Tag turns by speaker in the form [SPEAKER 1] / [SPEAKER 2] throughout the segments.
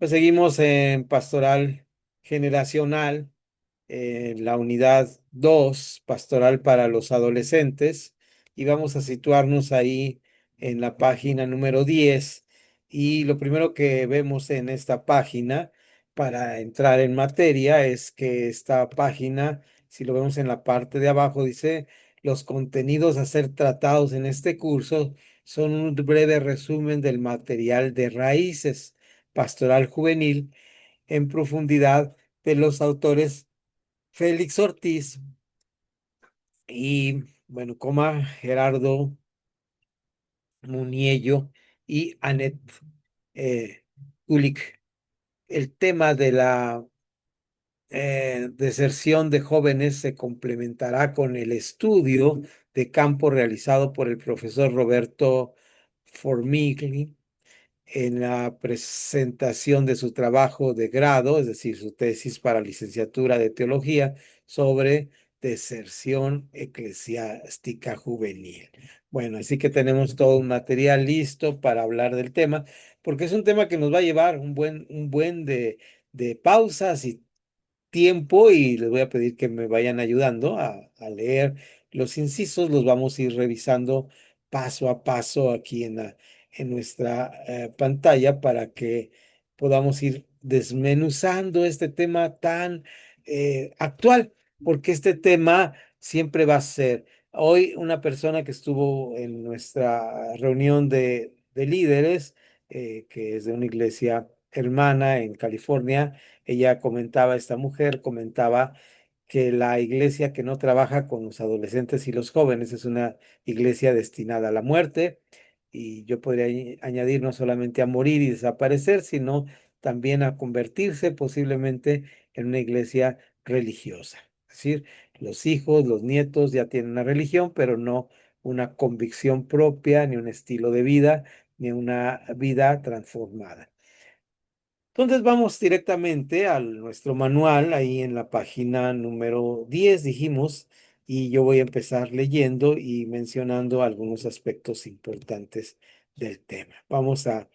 [SPEAKER 1] Pues seguimos en pastoral generacional, en la unidad 2, pastoral para los adolescentes, y vamos a situarnos ahí en la página número 10. Y lo primero que vemos en esta página para entrar en materia es que esta página, si lo vemos en la parte de abajo, dice: los contenidos a ser tratados en este curso son un breve resumen del material de raíces pastoral juvenil en profundidad de los autores Félix Ortiz y, bueno, Gerardo Muniello y Annette Ulick. El tema de la deserción de jóvenes se complementará con el estudio de campo realizado por el profesor Roberto Formigli en la presentación de su trabajo de grado, es decir, su tesis para licenciatura de teología sobre deserción eclesiástica juvenil. Bueno, así que tenemos todo un material listo para hablar del tema, porque es un tema que nos va a llevar un buen de pausas y tiempo, y les voy a pedir que me vayan ayudando a leer los incisos. Los vamos a ir revisando paso a paso aquí en nuestra pantalla para que podamos ir desmenuzando este tema tan actual, porque este tema siempre va a ser. Hoy una persona que estuvo en nuestra reunión de líderes, que es de una iglesia hermana en California, ella comentaba, esta mujer comentaba que la iglesia que no trabaja con los adolescentes y los jóvenes es una iglesia destinada a la muerte. Y yo podría añadir no solamente a morir y desaparecer, sino también a convertirse posiblemente en una iglesia religiosa. Es decir, los hijos, los nietos ya tienen una religión, pero no una convicción propia, ni un estilo de vida, ni una vida transformada. Entonces vamos directamente a nuestro manual, ahí en la página número 10 dijimos, y yo voy a empezar leyendo y mencionando algunos aspectos importantes del tema. Vamos a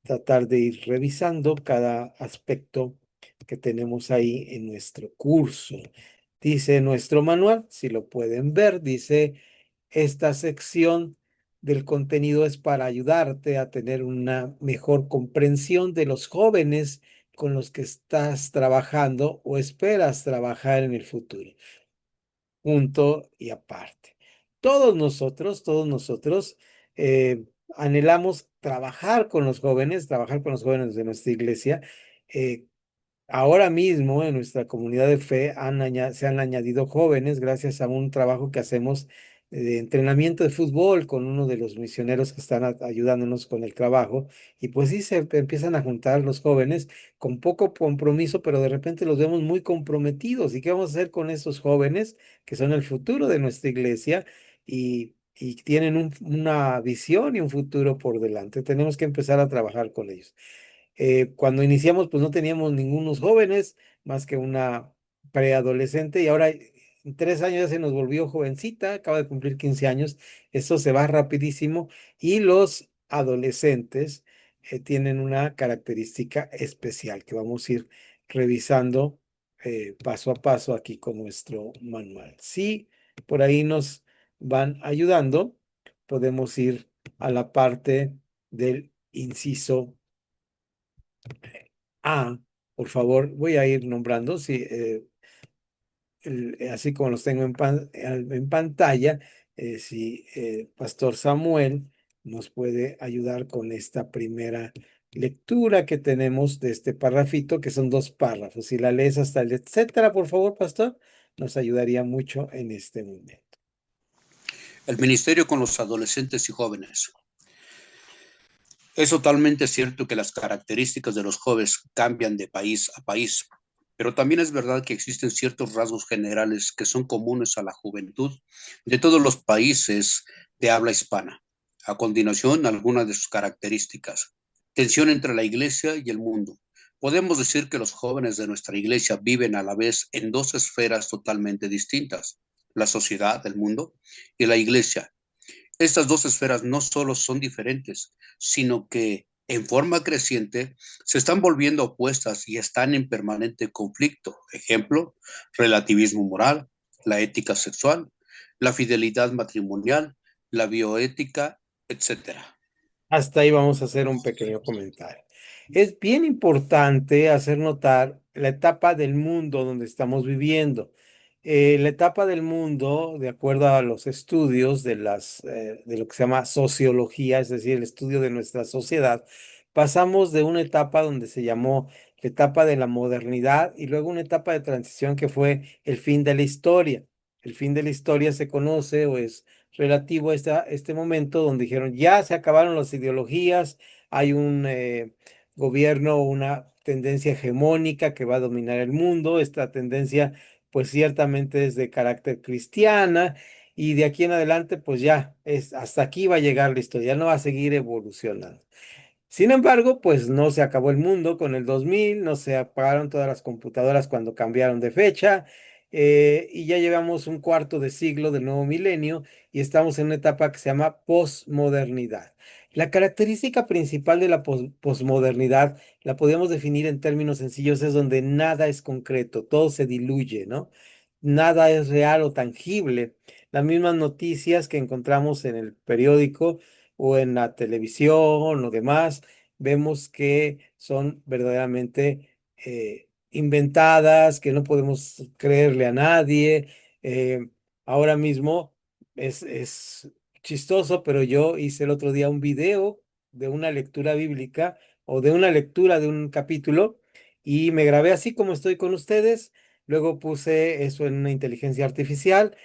[SPEAKER 1] tratar de ir revisando cada aspecto que tenemos ahí en nuestro curso. Dice nuestro manual, si lo pueden ver, dice: esta sección del contenido es para ayudarte a tener una mejor comprensión de los jóvenes con los que estás trabajando o esperas trabajar en el futuro. Punto y aparte. Todos nosotros anhelamos trabajar con los jóvenes de nuestra iglesia. eh, Ahora mismo en nuestra comunidad de fe se han añadido jóvenes gracias a un trabajo que hacemos de entrenamiento de fútbol con uno de los misioneros que están ayudándonos con el trabajo. Y pues sí, se empiezan a juntar los jóvenes con poco compromiso, pero de repente los vemos muy comprometidos. ¿Y qué vamos a hacer con esos jóvenes que son el futuro de nuestra iglesia y tienen una visión y un futuro por delante? Tenemos que empezar a trabajar con ellos. Cuando iniciamos, pues no teníamos ningunos jóvenes, más que una preadolescente, y ahora en 3 años ya se nos volvió jovencita, acaba de cumplir 15 años. Esto se va rapidísimo, y los adolescentes tienen una característica especial que vamos a ir revisando paso a paso aquí con nuestro manual. Si por ahí nos van ayudando, podemos ir a la parte del inciso A. Por favor, voy a ir nombrando, sí, así como los tengo en pantalla. Si Pastor Samuel nos puede ayudar con esta primera lectura que tenemos de este parrafito, que son 2 párrafos. Si la lees hasta el etcétera, por favor, Pastor, nos ayudaría mucho en este momento.
[SPEAKER 2] El ministerio con los adolescentes y jóvenes. Es totalmente cierto que las características de los jóvenes cambian de país a país, pero también es verdad que existen ciertos rasgos generales que son comunes a la juventud de todos los países de habla hispana. A continuación, algunas de sus características. Tensión entre la iglesia y el mundo. Podemos decir que los jóvenes de nuestra iglesia viven a la vez en dos esferas totalmente distintas: la sociedad, el mundo, y la iglesia. Estas dos esferas no solo son diferentes, sino que en forma creciente se están volviendo opuestas y están en permanente conflicto. Ejemplo, relativismo moral, la ética sexual, la fidelidad matrimonial, la bioética, etcétera.
[SPEAKER 1] Hasta ahí vamos a hacer un pequeño comentario. Es bien importante hacer notar la etapa del mundo donde estamos viviendo. La etapa del mundo, de acuerdo a los estudios de lo que se llama sociología, es decir, el estudio de nuestra sociedad, pasamos de una etapa donde se llamó la etapa de la modernidad y luego una etapa de transición que fue el fin de la historia. El fin de la historia se conoce o es relativo a este momento donde dijeron, ya se acabaron las ideologías, hay un gobierno, una tendencia hegemónica que va a dominar el mundo, esta tendencia pues ciertamente es de carácter cristiana y de aquí en adelante pues ya hasta aquí va a llegar la historia, ya no va a seguir evolucionando. Sin embargo, pues no se acabó el mundo con el 2000, no se apagaron todas las computadoras cuando cambiaron de fecha, y ya llevamos un cuarto de siglo del nuevo milenio y estamos en una etapa que se llama posmodernidad. La característica principal de la posmodernidad la podemos definir en términos sencillos, es donde nada es concreto, todo se diluye, ¿no? Nada es real o tangible. Las mismas noticias que encontramos en el periódico o en la televisión o demás, vemos que son verdaderamente inventadas, que no podemos creerle a nadie. Eh, Ahora mismo es chistoso, pero yo hice el otro día un video de una lectura bíblica o de una lectura de un capítulo y me grabé así como estoy con ustedes. Luego puse eso en una inteligencia artificial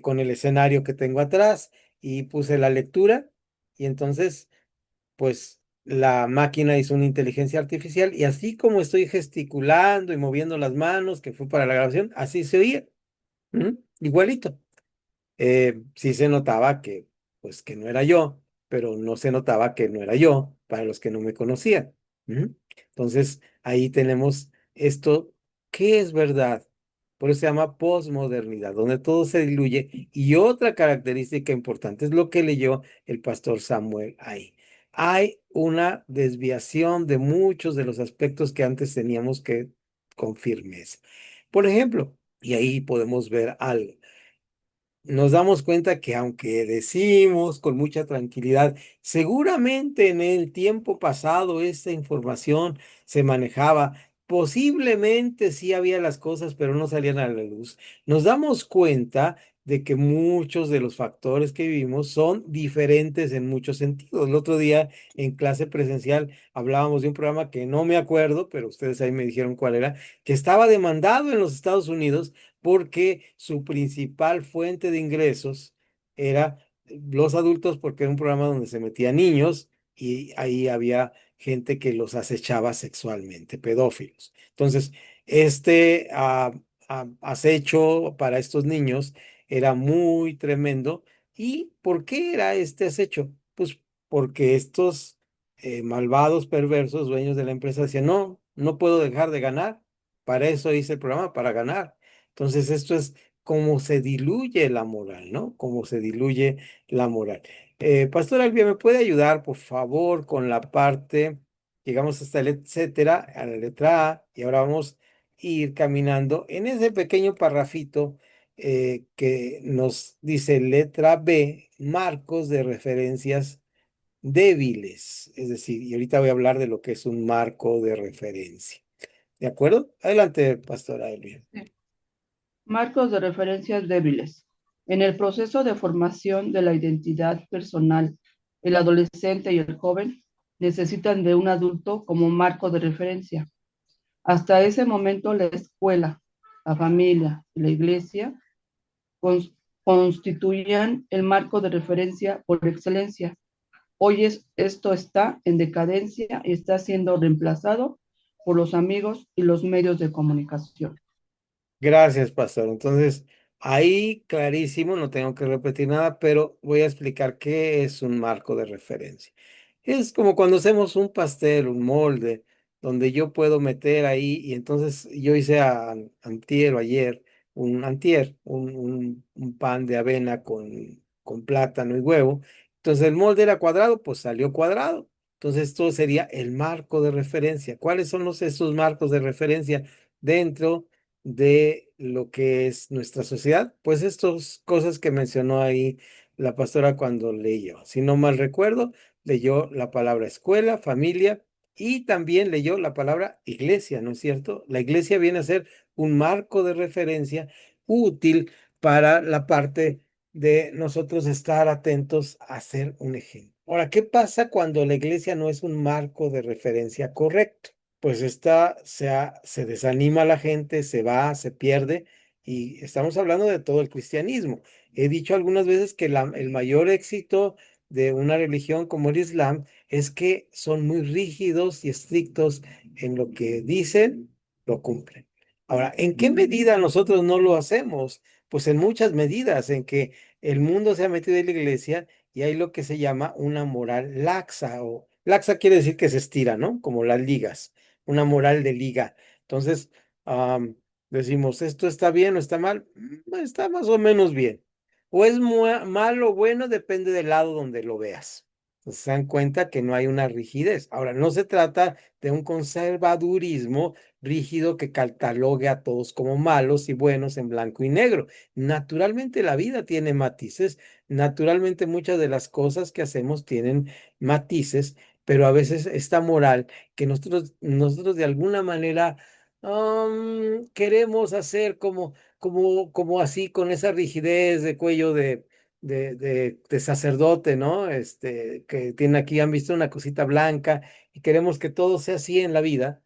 [SPEAKER 1] con el escenario que tengo atrás y puse la lectura y entonces, pues la máquina hizo una inteligencia artificial y así como estoy gesticulando y moviendo las manos, que fue para la grabación, así se oía. Igualito. Sí se notaba que, pues, que no era yo, pero no se notaba que no era yo para los que no me conocían. ¿Mm? Entonces, ahí tenemos esto, ¿qué es verdad? Por eso se llama posmodernidad, donde todo se diluye. Y otra característica importante es lo que leyó el pastor Samuel ahí. Hay una desviación de muchos de los aspectos que antes teníamos que con firmeza. Por ejemplo, y ahí podemos ver algo, nos damos cuenta que aunque decimos con mucha tranquilidad, seguramente en el tiempo pasado esta información se manejaba, posiblemente sí había las cosas, pero no salían a la luz. Nos damos cuenta de que muchos de los factores que vivimos son diferentes en muchos sentidos. El otro día en clase presencial hablábamos de un programa que no me acuerdo, pero ustedes ahí me dijeron cuál era, que estaba demandado en los Estados Unidos porque su principal fuente de ingresos era los adultos, porque era un programa donde se metían niños y ahí había gente que los acechaba sexualmente, pedófilos. Entonces, acecho para estos niños era muy tremendo. ¿Y por qué era este acecho? Pues porque estos malvados, perversos dueños de la empresa decían, no, no puedo dejar de ganar. Para eso hice el programa, para ganar. Entonces, esto es cómo se diluye la moral, ¿no? Cómo se diluye la moral. Pastor Albia, ¿me puede ayudar, por favor, con la parte, llegamos hasta el etcétera, a la letra A, y ahora vamos a ir caminando en ese pequeño parrafito que nos dice letra B, marcos de referencias débiles. Es decir, y ahorita voy a hablar de lo que es un marco de referencia. ¿De acuerdo? Adelante, Pastora Elvia.
[SPEAKER 3] Sí. Marcos de referencias débiles. En el proceso de formación de la identidad personal, el adolescente y el joven necesitan de un adulto como marco de referencia. Hasta ese momento la escuela, la familia y la iglesia constituían el marco de referencia por excelencia. Hoy esto está en decadencia y está siendo reemplazado por los amigos y los medios de comunicación.
[SPEAKER 1] Gracias, pastor. Entonces, ahí clarísimo, no tengo que repetir nada, pero voy a explicar qué es un marco de referencia. Es como cuando hacemos un pastel, un molde, donde yo puedo meter ahí, y entonces yo hice antier o ayer, un pan de avena con plátano y huevo. Entonces el molde era cuadrado, pues salió cuadrado. Entonces, esto sería el marco de referencia. ¿Cuáles son esos marcos de referencia dentro de lo que es nuestra sociedad? Pues estas cosas que mencionó ahí la pastora cuando leyó. Si no mal recuerdo, leyó la palabra escuela, familia y también leyó la palabra iglesia, ¿no es cierto? La iglesia viene a ser un marco de referencia útil para la parte de nosotros estar atentos a ser un ejemplo. Ahora, ¿qué pasa cuando la iglesia no es un marco de referencia correcto? Pues se desanima la gente, se va, se pierde, y estamos hablando de todo el cristianismo. He dicho algunas veces que el mayor éxito de una religión como el Islam es que son muy rígidos y estrictos en lo que dicen, lo cumplen. Ahora, ¿en qué medida nosotros no lo hacemos? Pues en muchas medidas, en que el mundo se ha metido en la iglesia y hay lo que se llama una moral laxa, o laxa quiere decir que se estira, ¿no? Como las ligas, una moral de liga. Entonces, decimos, ¿esto está bien o está mal? Está más o menos bien. O es malo o bueno, depende del lado donde lo veas. Entonces, se dan cuenta que no hay una rigidez. Ahora, no se trata de un conservadurismo rígido que catalogue a todos como malos y buenos en blanco y negro. Naturalmente la vida tiene matices, naturalmente muchas de las cosas que hacemos tienen matices, pero a veces esta moral que nosotros de alguna manera queremos hacer como así, con esa rigidez de cuello de sacerdote, ¿no? Que tiene aquí, han visto una cosita blanca y queremos que todo sea así en la vida.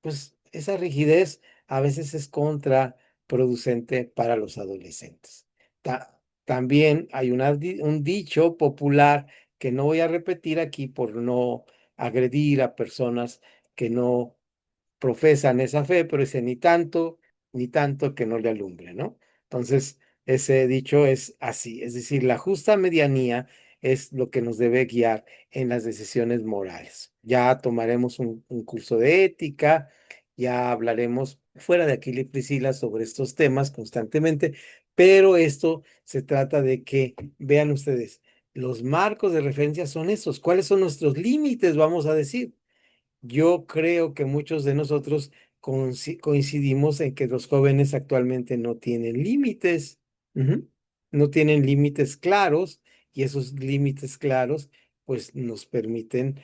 [SPEAKER 1] Pues esa rigidez a veces es contraproducente para los adolescentes. También hay un dicho popular que no voy a repetir aquí por no agredir a personas que no profesan esa fe, pero dice ni tanto que no le alumbre, ¿no? Entonces, ese dicho es así, es decir, la justa medianía es lo que nos debe guiar en las decisiones morales. Ya tomaremos un curso de ética, ya hablaremos fuera de aquí, Priscila, sobre estos temas constantemente, pero esto se trata de que, vean ustedes, los marcos de referencia son estos. ¿Cuáles son nuestros límites, vamos a decir? Yo creo que muchos de nosotros coincidimos en que los jóvenes actualmente no tienen límites. Ujú. No tienen límites claros, y esos límites claros pues nos permiten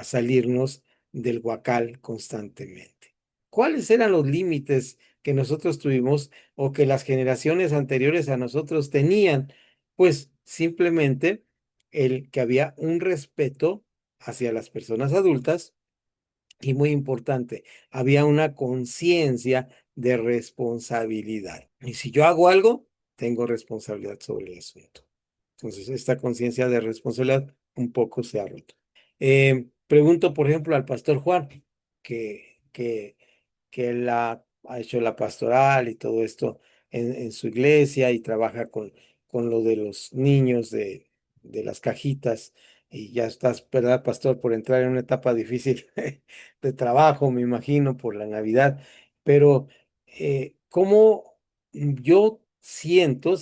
[SPEAKER 1] salirnos del huacal constantemente. ¿Cuáles eran los límites que nosotros tuvimos o que las generaciones anteriores a nosotros tenían? Pues simplemente el que había un respeto hacia las personas adultas. Y muy importante, había una conciencia de responsabilidad. Y si yo hago algo, tengo responsabilidad sobre el asunto. Entonces, esta conciencia de responsabilidad un poco se ha roto. Pregunto, por ejemplo, al pastor Juan, que, que, que él ha hecho la pastoral y todo esto en su iglesia y trabaja con lo de los niños de las cajitas. Y ya estás, ¿verdad, pastor? Por entrar en una etapa difícil de trabajo, me imagino, por la Navidad. Pero, ¿cómo yo siento,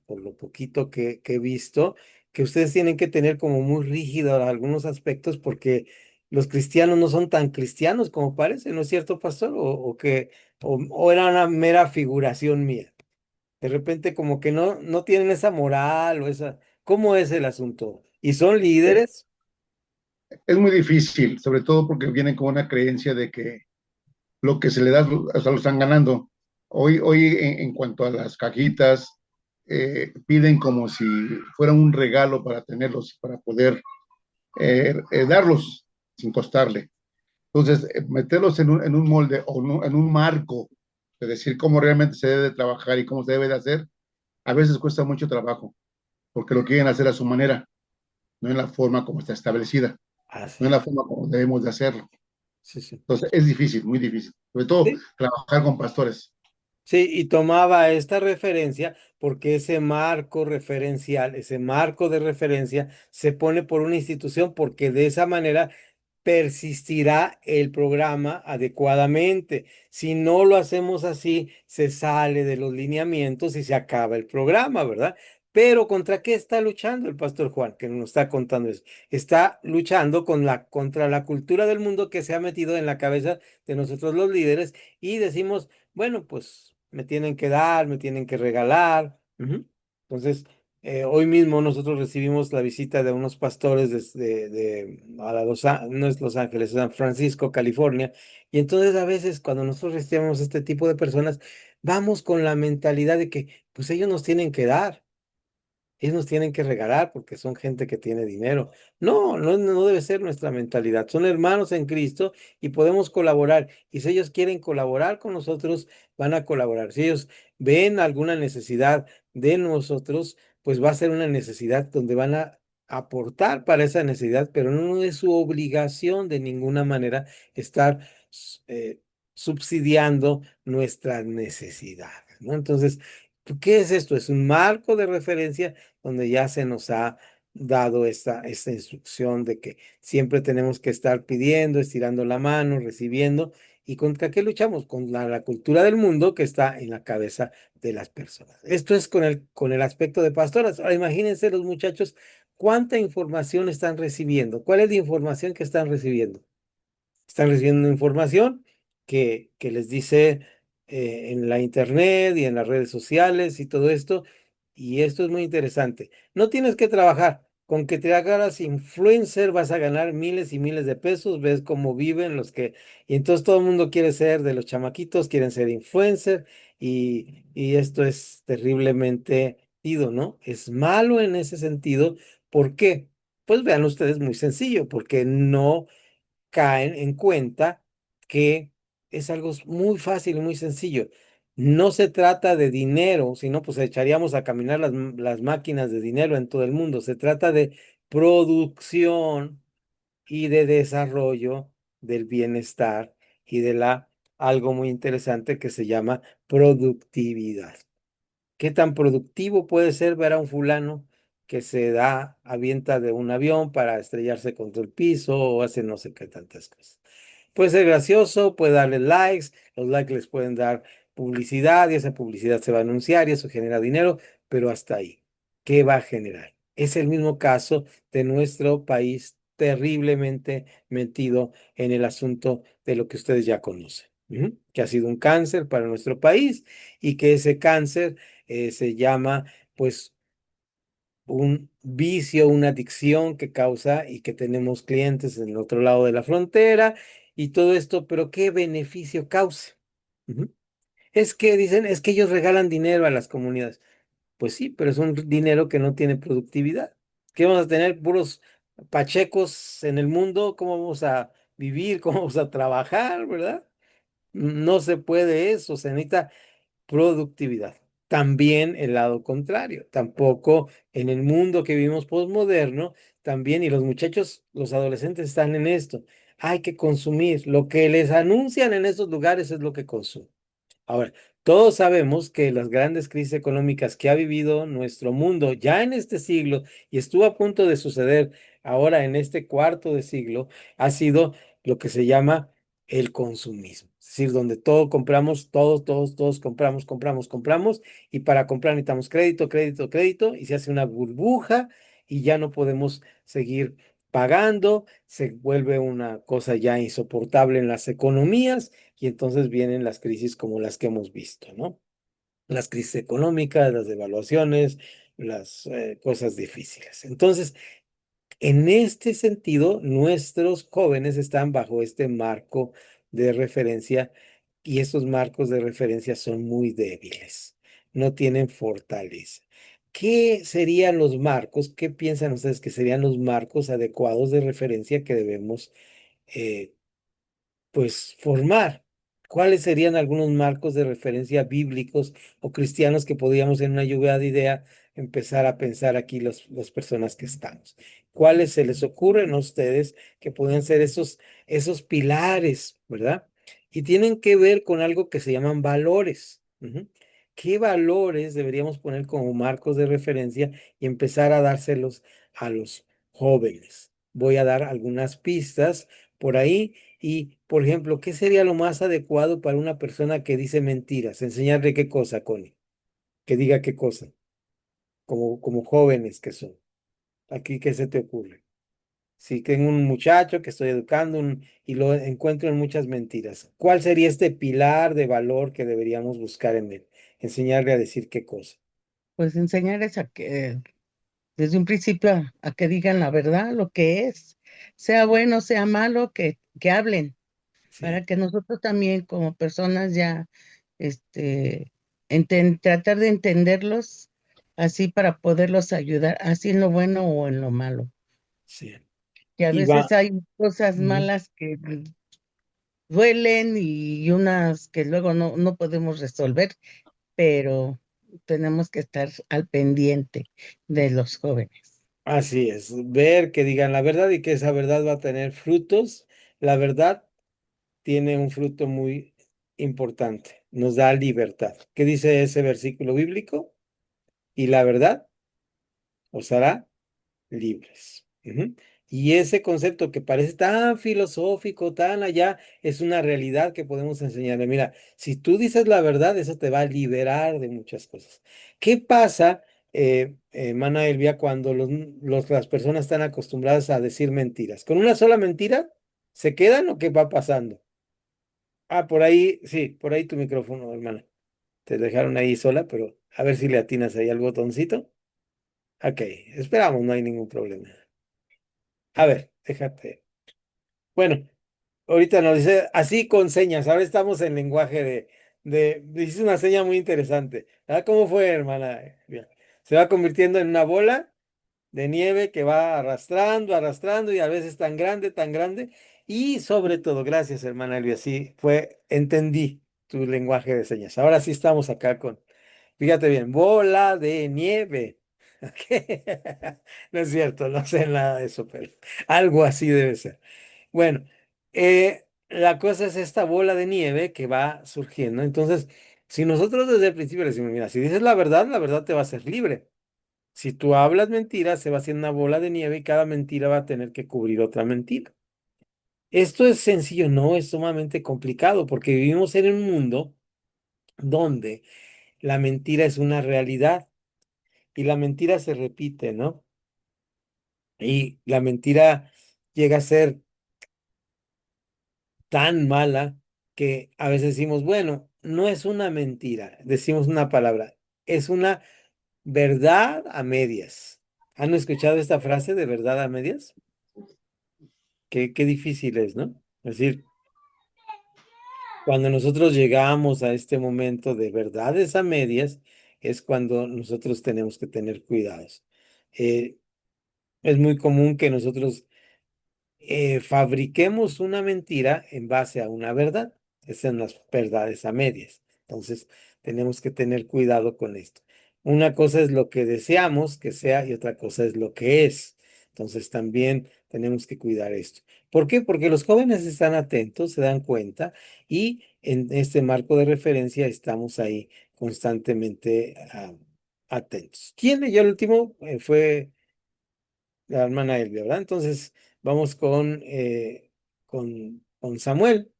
[SPEAKER 1] por lo poquito que he visto, que ustedes tienen que tener como muy rígidos algunos aspectos porque los cristianos no son tan cristianos como parece, ¿no es cierto, pastor? O era una mera figuración mía. De repente como que no tienen esa moral o esa. ¿Cómo es el asunto? ¿Y son líderes?
[SPEAKER 4] Es muy difícil, sobre todo porque vienen con una creencia de que lo que se le da, o sea, lo están ganando. Hoy en cuanto a las cajitas, piden como si fuera un regalo para tenerlos, para poder darlos sin costarle. Entonces, meterlos en un molde o en un marco de decir cómo realmente se debe de trabajar y cómo se debe de hacer, a veces cuesta mucho trabajo, porque lo quieren hacer a su manera, no en la forma como está establecida, no en
[SPEAKER 1] Así,
[SPEAKER 4] la forma como debemos de hacerlo.
[SPEAKER 1] sí, sí.
[SPEAKER 4] Entonces, es difícil, muy difícil, sobre todo
[SPEAKER 1] Sí,
[SPEAKER 4] trabajar con pastores.
[SPEAKER 1] sí, y tomaba esta referencia porque ese marco referencial, ese marco de referencia se pone por una institución porque de esa manera persistirá el programa adecuadamente. Si no lo hacemos así, se sale de los lineamientos y se acaba el programa, ¿verdad? Pero ¿contra qué está luchando el pastor Juan, que nos está contando eso? Está luchando contra la cultura del mundo que se ha metido en la cabeza de nosotros los líderes y decimos, bueno, pues me tienen que dar, me tienen que regalar. Ujú. Entonces, hoy mismo nosotros recibimos la visita de unos pastores no es Los Ángeles, es San Francisco, California. Y entonces a veces cuando nosotros recibimos este tipo de personas, vamos con la mentalidad de que pues ellos nos tienen que dar. Ellos nos tienen que regalar porque son gente que tiene dinero. No, no debe ser nuestra mentalidad. Son hermanos en Cristo y podemos colaborar. Y si ellos quieren colaborar con nosotros, van a colaborar. Si ellos ven alguna necesidad de nosotros, pues va a ser una necesidad donde van a aportar para esa necesidad, pero no es su obligación de ninguna manera estar eh, subsidiando nuestras necesidades, ¿no? Entonces, ¿qué es esto? Es un marco de referencia donde ya se nos ha dado esta instrucción de que siempre tenemos que estar pidiendo, estirando la mano, recibiendo. ¿Y contra qué luchamos? Con la cultura del mundo que está en la cabeza de las personas. Esto es con el aspecto de pastoras. Ahora imagínense los muchachos cuánta información están recibiendo. ¿Cuál es la información que están recibiendo? Están recibiendo información que les dice en la internet y en las redes sociales y todo esto. Y esto es muy interesante. No tienes que trabajar. Con que te hagas influencer vas a ganar miles y miles de pesos. Ves cómo viven los que... Y entonces todo el mundo quiere ser de los chamaquitos, quieren ser influencer. Y esto es terriblemente ido, ¿no? Es malo en ese sentido. ¿Por qué? Pues vean ustedes, muy sencillo, porque no caen en cuenta que es algo muy fácil y muy sencillo. No se trata de dinero, sino pues echaríamos a caminar las máquinas de dinero en todo el mundo. Se trata de producción y de desarrollo del bienestar y de algo muy interesante que se llama productividad. ¿Qué tan productivo puede ser ver a un fulano que avienta de un avión para estrellarse contra el piso o hace no sé qué tantas cosas? Puede ser gracioso, puede darle likes, los likes les pueden dar publicidad y esa publicidad se va a anunciar y eso genera dinero, pero hasta ahí. ¿Qué va a generar? Es el mismo caso de nuestro país terriblemente metido en el asunto de lo que ustedes ya conocen, que ha sido un cáncer para nuestro país y que ese cáncer se llama pues un vicio, una adicción que causa y que tenemos clientes en el otro lado de la frontera y todo esto, pero ¿qué beneficio causa? Ujú. Es que dicen, es que ellos regalan dinero a las comunidades. Pues sí, pero es un dinero que no tiene productividad. ¿Qué vamos a tener? Puros pachecos en el mundo. ¿Cómo vamos a vivir? ¿Cómo vamos a trabajar? ¿Verdad? No se puede eso. Se necesita productividad. También el lado contrario, tampoco en el mundo que vivimos posmoderno, también, y los muchachos, los adolescentes están en esto, hay que consumir, lo que les anuncian en estos lugares es lo que consumen. Ahora, todos sabemos que las grandes crisis económicas que ha vivido nuestro mundo ya en este siglo y estuvo a punto de suceder ahora en este cuarto de siglo, ha sido lo que se llama el consumismo. Es decir, donde todo compramos, todos compramos y para comprar necesitamos crédito, crédito, crédito y se hace una burbuja y ya no podemos seguir pagando, se vuelve una cosa ya insoportable en las economías y entonces vienen las crisis como las que hemos visto, ¿no? Las crisis económicas, las devaluaciones, las cosas difíciles. Entonces, en este sentido, nuestros jóvenes están bajo este marco de referencia y estos marcos de referencia son muy débiles, no tienen fortaleza. ¿Qué serían los marcos? ¿Qué piensan ustedes que serían los marcos adecuados de referencia que debemos eh, pues formar? ¿Cuáles serían algunos marcos de referencia bíblicos o cristianos que podríamos en una lluvia de idea empezar a pensar aquí las personas que estamos? ¿Cuáles se les ocurren a ustedes que pueden ser esos pilares, ¿verdad? Y tienen que ver con algo que se llaman valores. Ujú. ¿Qué valores deberíamos poner como marcos de referencia y empezar a dárselos a los jóvenes? Voy a dar algunas pistas por ahí y, por ejemplo, ¿qué sería lo más adecuado para una persona que dice mentiras? Enseñarle qué cosa, Connie. Que diga qué cosa. como jóvenes que son. Aquí, ¿qué se te ocurre? Si tengo un muchacho que estoy educando y lo encuentro en muchas mentiras, ¿cuál sería este pilar de valor que deberíamos buscar en él? Enseñarle a decir qué cosa.
[SPEAKER 5] Pues enseñarles a que desde un principio a que digan la verdad, lo que es, sea bueno, sea malo, que hablen,
[SPEAKER 1] Sí,
[SPEAKER 5] para que nosotros también como personas ya, este, tratar de entenderlos así para poderlos ayudar, así en lo bueno o en lo malo.
[SPEAKER 1] sí.
[SPEAKER 5] Que a
[SPEAKER 1] Y va.
[SPEAKER 5] veces hay cosas
[SPEAKER 1] Ujú.
[SPEAKER 5] malas que duelen y unas que luego no podemos resolver, pero tenemos que estar al pendiente de los jóvenes.
[SPEAKER 1] Así es, ver que digan la verdad y que esa verdad va a tener frutos. La verdad tiene un fruto muy importante, nos da libertad. ¿Qué dice ese versículo bíblico? Y la verdad os hará libres. Ujú. Y ese concepto que parece tan filosófico, tan allá, es una realidad que podemos enseñarle. Mira, si tú dices la verdad, eso te va a liberar de muchas cosas. ¿Qué pasa, Mana Elvia, cuando las personas están acostumbradas a decir mentiras? ¿Con una sola mentira se quedan o qué va pasando? Ah, por ahí, sí, por ahí tu micrófono, hermana. Te dejaron ahí sola, pero a ver si le atinas ahí al botoncito. Ok, esperamos, no hay ningún problema. A ver, déjate. Bueno, ahorita nos dice así con señas. Ahora estamos en lenguaje dice una seña muy interesante. ¿Ah, cómo fue, hermana? Bien. Se va convirtiendo en una bola de nieve que va arrastrando, arrastrando y a veces tan grande, tan grande. Y sobre todo, gracias, hermana Elvia, sí, entendí tu lenguaje de señas. Ahora sí estamos acá fíjate bien, bola de nieve. No es cierto, no sé nada de eso, pero algo así debe ser. Bueno, la cosa es esta bola de nieve que va surgiendo. Entonces, si nosotros desde el principio le decimos, mira, si dices la verdad te va a hacer libre. Si tú hablas mentiras, se va haciendo una bola de nieve y cada mentira va a tener que cubrir otra mentira. Esto es sencillo, no es sumamente complicado porque vivimos en un mundo donde la mentira es una realidad y la mentira se repite, ¿no? Y la mentira llega a ser tan mala que a veces decimos, bueno, no es una mentira, decimos una palabra, es una verdad a medias. ¿Han escuchado esta frase de verdad a medias? Qué difícil es, ¿no? Es decir, cuando nosotros llegamos a este momento de verdades a medias, es cuando nosotros tenemos que tener cuidados. Eh, es muy común que nosotros fabriquemos una mentira en base a una verdad. Esas son las verdades a medias. Entonces, tenemos que tener cuidado con esto. Una cosa es lo que deseamos que sea y otra cosa es lo que es. Entonces, también tenemos que cuidar esto. ¿Por qué? Porque los jóvenes están atentos, se dan cuenta y en este marco de referencia estamos ahí constantemente atentos. ¿Quién leyó el último? Fue la hermana Elvia, ¿verdad? Entonces vamos con Samuel.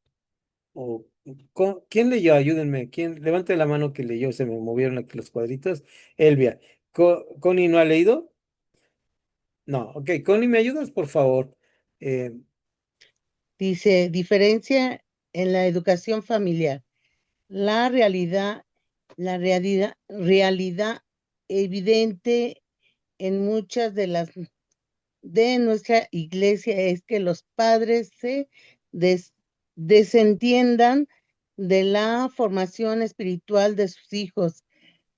[SPEAKER 1] O, ¿quién leyó? Ayúdenme. ¿Quién? Levante la mano que leyó. Se me movieron aquí los cuadritos. Elvia. ¿Connie no ha leído? No. Ok, Connie, ¿me ayudas, por favor? Eh,
[SPEAKER 5] Dice, diferencia en la educación familiar. La realidad, realidad evidente en muchas de nuestra iglesia es que los padres se desentiendan de la formación espiritual de sus hijos,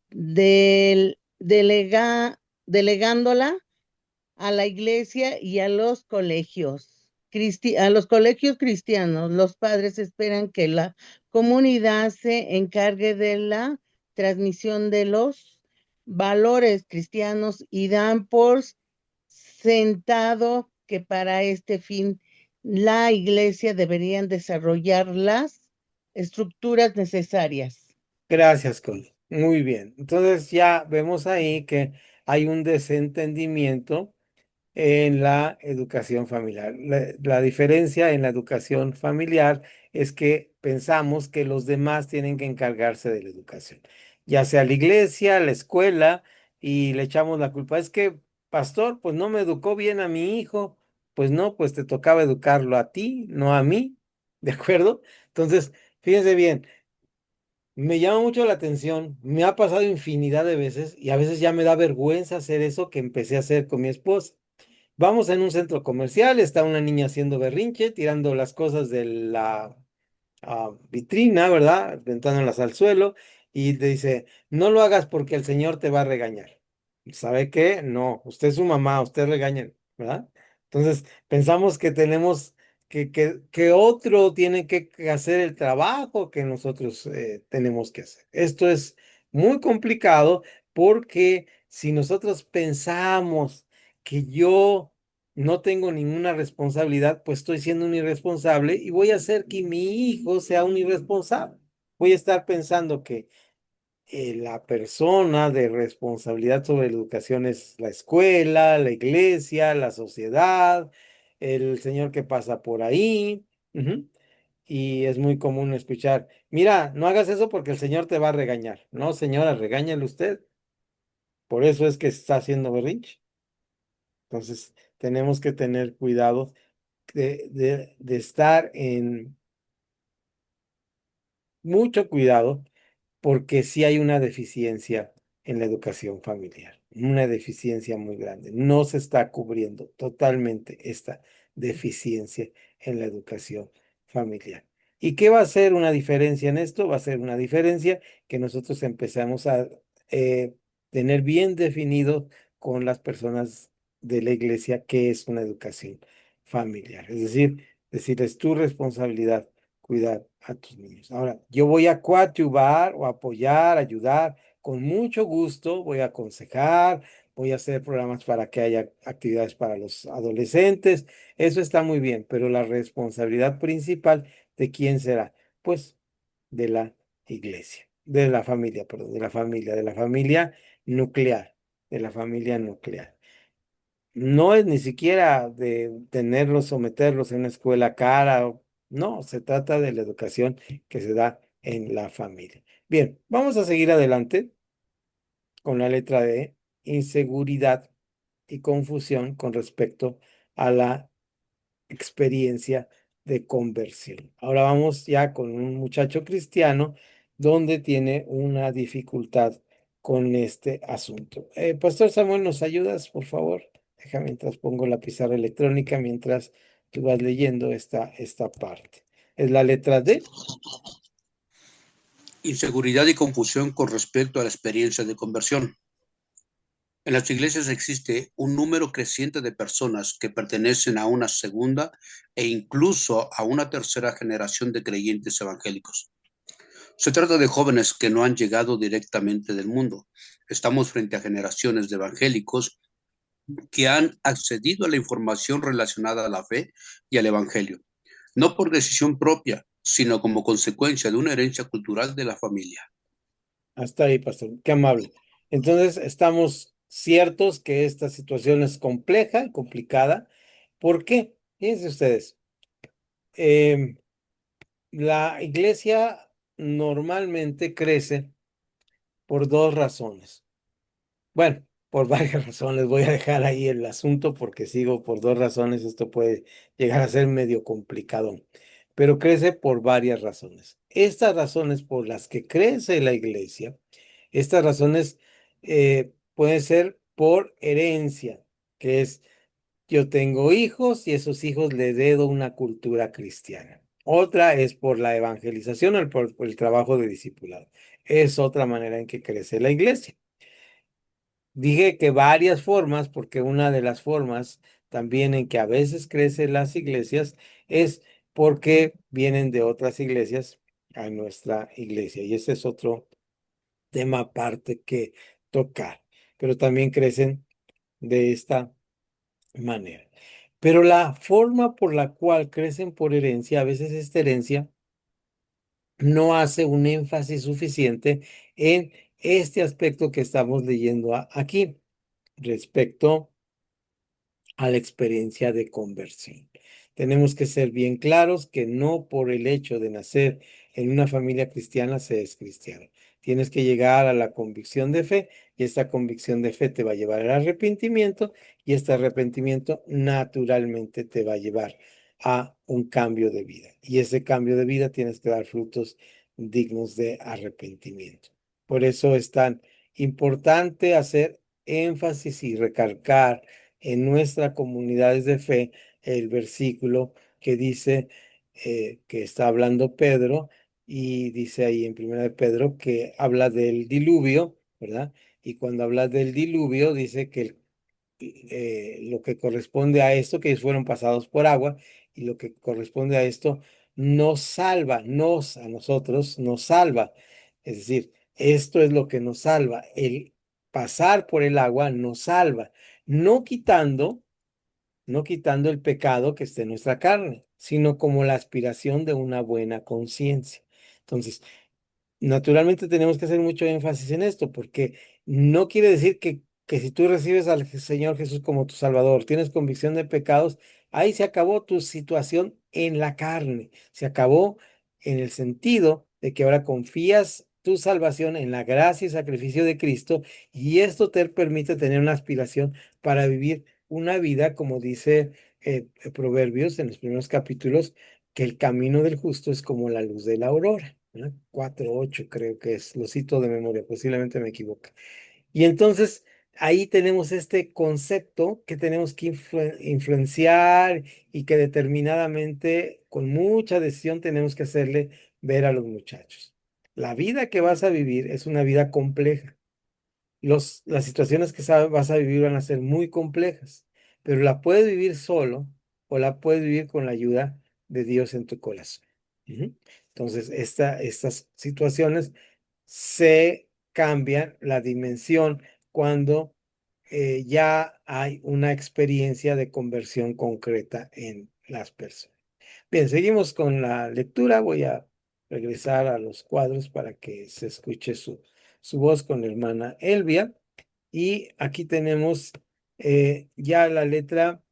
[SPEAKER 5] delegándola a la iglesia y a los colegios. A los colegios cristianos, los padres esperan que la comunidad se encargue de la transmisión de los valores cristianos y dan por sentado que para este fin la iglesia deberían desarrollar las estructuras necesarias.
[SPEAKER 1] gracias, Connie. Muy bien. Entonces ya vemos ahí que hay un desentendimiento en la educación familiar. La diferencia en la educación familiar es que pensamos que los demás tienen que encargarse de la educación, ya sea la iglesia, la escuela, y le echamos la culpa. Es que, pastor, pues no me educó bien a mi hijo. Pues no, pues te tocaba educarlo a ti, no a mí. ¿De acuerdo? Entonces, fíjense bien, me llama mucho la atención, me ha pasado infinidad de veces y a veces ya me da vergüenza hacer eso que empecé a hacer con mi esposa. Vamos en un centro comercial, está una niña haciendo berrinche, tirando las cosas de la vitrina, ¿verdad? Aventándolas al suelo y te dice, no lo hagas porque el Señor te va a regañar. ¿Sabe qué? No, usted es su mamá, usted regaña, ¿verdad? Entonces, pensamos que tenemos que otro tiene que hacer el trabajo que nosotros tenemos que hacer. Esto es muy complicado porque si nosotros pensamos que yo no tengo ninguna responsabilidad, pues estoy siendo un irresponsable y voy a hacer que mi hijo sea un irresponsable. Voy a estar pensando que la persona de responsabilidad sobre la educación es la escuela, la iglesia, la sociedad, el señor que pasa por ahí. Ujú. Y es muy común escuchar, mira, no hagas eso porque el señor te va a regañar. No, señora, regáñale usted. Por eso es que está haciendo berrinche. Entonces, tenemos que tener cuidado de estar en mucho cuidado porque sí hay una deficiencia en la educación familiar, una deficiencia muy grande. No se está cubriendo totalmente esta deficiencia en la educación familiar. ¿Y qué va a ser una diferencia en esto? Va a ser una diferencia que nosotros empezamos a eh, tener bien definido con las personas de la iglesia qué es una educación familiar. Es decir, decirles tu responsabilidad cuidar a tus niños. Ahora, yo voy a coadyuvar o apoyar, ayudar, con mucho gusto, voy a aconsejar, voy a hacer programas para que haya actividades para los adolescentes, eso está muy bien, pero la responsabilidad principal, ¿de quién será? Pues de la iglesia, de la familia, perdón, de la familia nuclear, de la familia nuclear. No es ni siquiera de tenerlos, someterlos en una escuela cara, no, se trata de la educación que se da en la familia. Bien, vamos a seguir adelante con la letra D, inseguridad y confusión con respecto a la experiencia de conversión. Ahora vamos ya con un muchacho cristiano donde tiene una dificultad con este asunto. Pastor Samuel, ¿nos ayudas, por favor? Deja mientras pongo la pizarra electrónica, mientras tú vas leyendo esta parte. Es la letra D.
[SPEAKER 2] Inseguridad y confusión con respecto a la experiencia de conversión. En las iglesias existe un número creciente de personas que pertenecen a una segunda e incluso a una tercera generación de creyentes evangélicos. Se trata de jóvenes que no han llegado directamente del mundo. Estamos frente a generaciones de evangélicos que han accedido a la información relacionada a la fe y al evangelio, no por decisión propia, sino como consecuencia de una herencia cultural de la familia.
[SPEAKER 1] Hasta ahí, pastor. Qué amable. Entonces, estamos ciertos que esta situación es compleja y complicada. ¿Por qué? Fíjense ustedes. em, La iglesia normalmente crece por dos razones. Bueno, por varias razones. Voy a dejar ahí el asunto porque sigo por dos razones. Esto puede llegar a ser medio complicado, pero crece por varias razones. Estas razones por las que crece la iglesia, estas razones pueden ser por herencia, que es yo tengo hijos y esos hijos le heredo una cultura cristiana. Otra es por la evangelización o por el trabajo de discipulado. Es otra manera en que crece la iglesia. Dije que varias formas, porque una de las formas también en que a veces crecen las iglesias es porque vienen de otras iglesias a nuestra iglesia. Y ese es otro tema aparte que tocar. Pero también crecen de esta manera. Pero la forma por la cual crecen por herencia, a veces esta herencia no hace un énfasis suficiente en este aspecto que estamos leyendo aquí respecto a la experiencia de conversión. Tenemos que ser bien claros que no por el hecho de nacer en una familia cristiana se es cristiano. Tienes que llegar a la convicción de fe y esta convicción de fe te va a llevar al arrepentimiento y este arrepentimiento naturalmente te va a llevar a un cambio de vida. Y ese cambio de vida tienes que dar frutos dignos de arrepentimiento. Por eso es tan importante hacer énfasis y recalcar en nuestras comunidades de fe el versículo que dice, que está hablando Pedro, y dice ahí en Primera de Pedro que habla del diluvio, ¿verdad? Y cuando habla del diluvio dice que lo que corresponde a esto, que ellos fueron pasados por agua, y lo que corresponde a esto nos salva, a nosotros nos salva. Es decir, esto es lo que nos salva. El pasar por el agua nos salva, no quitando, no quitando el pecado que esté en nuestra carne, sino como la aspiración de una buena conciencia. Entonces, naturalmente tenemos que hacer mucho énfasis en esto, porque no quiere decir que si tú recibes al Señor Jesús como tu Salvador, tienes convicción de pecados, ahí se acabó tu situación en la carne. Se acabó en el sentido de que ahora confías tu salvación en la gracia y sacrificio de Cristo, y esto te permite tener una aspiración para vivir una vida, como dice Proverbios en los primeros capítulos, que el camino del justo es como la luz de la aurora, ¿verdad? 4:8 creo que es, lo cito de memoria, posiblemente me equivoque. Y entonces ahí tenemos este concepto que tenemos que influenciar y que determinadamente, con mucha decisión, tenemos que hacerle ver a los muchachos. La vida que vas a vivir es una vida compleja. Las situaciones que vas a vivir van a ser muy complejas, pero la puedes vivir solo o la puedes vivir con la ayuda de Dios en tu corazón. Ujú. Entonces, estas situaciones se cambian la dimensión cuando ya hay una experiencia de conversión concreta en las personas. Bien, seguimos con la lectura. Voy a regresar a los cuadros para que se escuche su voz con la hermana Elvia. Y aquí tenemos ya la letra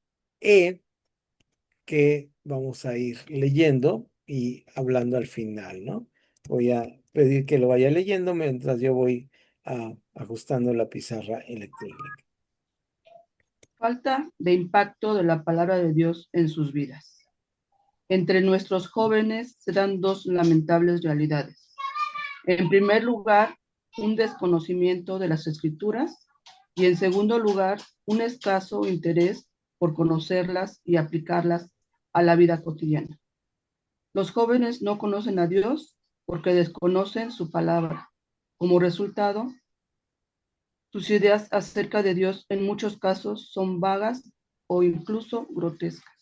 [SPEAKER 1] E, que vamos a ir leyendo y hablando al final, ¿no? Voy a pedir que lo vaya leyendo mientras yo voy ajustando la pizarra electrónica.
[SPEAKER 3] Falta de impacto de la palabra de Dios en sus vidas. Entre nuestros jóvenes se dan dos lamentables realidades. En primer lugar, un desconocimiento de las escrituras y en segundo lugar, un escaso interés por conocerlas y aplicarlas a la vida cotidiana. Los jóvenes no conocen a Dios porque desconocen su palabra. Como resultado, sus ideas acerca de Dios en muchos casos son vagas o incluso grotescas.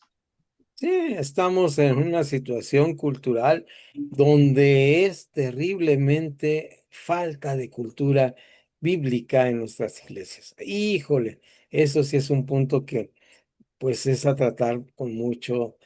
[SPEAKER 1] Sí, estamos en una situación cultural donde es terriblemente falta de cultura bíblica en nuestras iglesias. Híjole, eso sí es un punto que pues es a tratar con mucho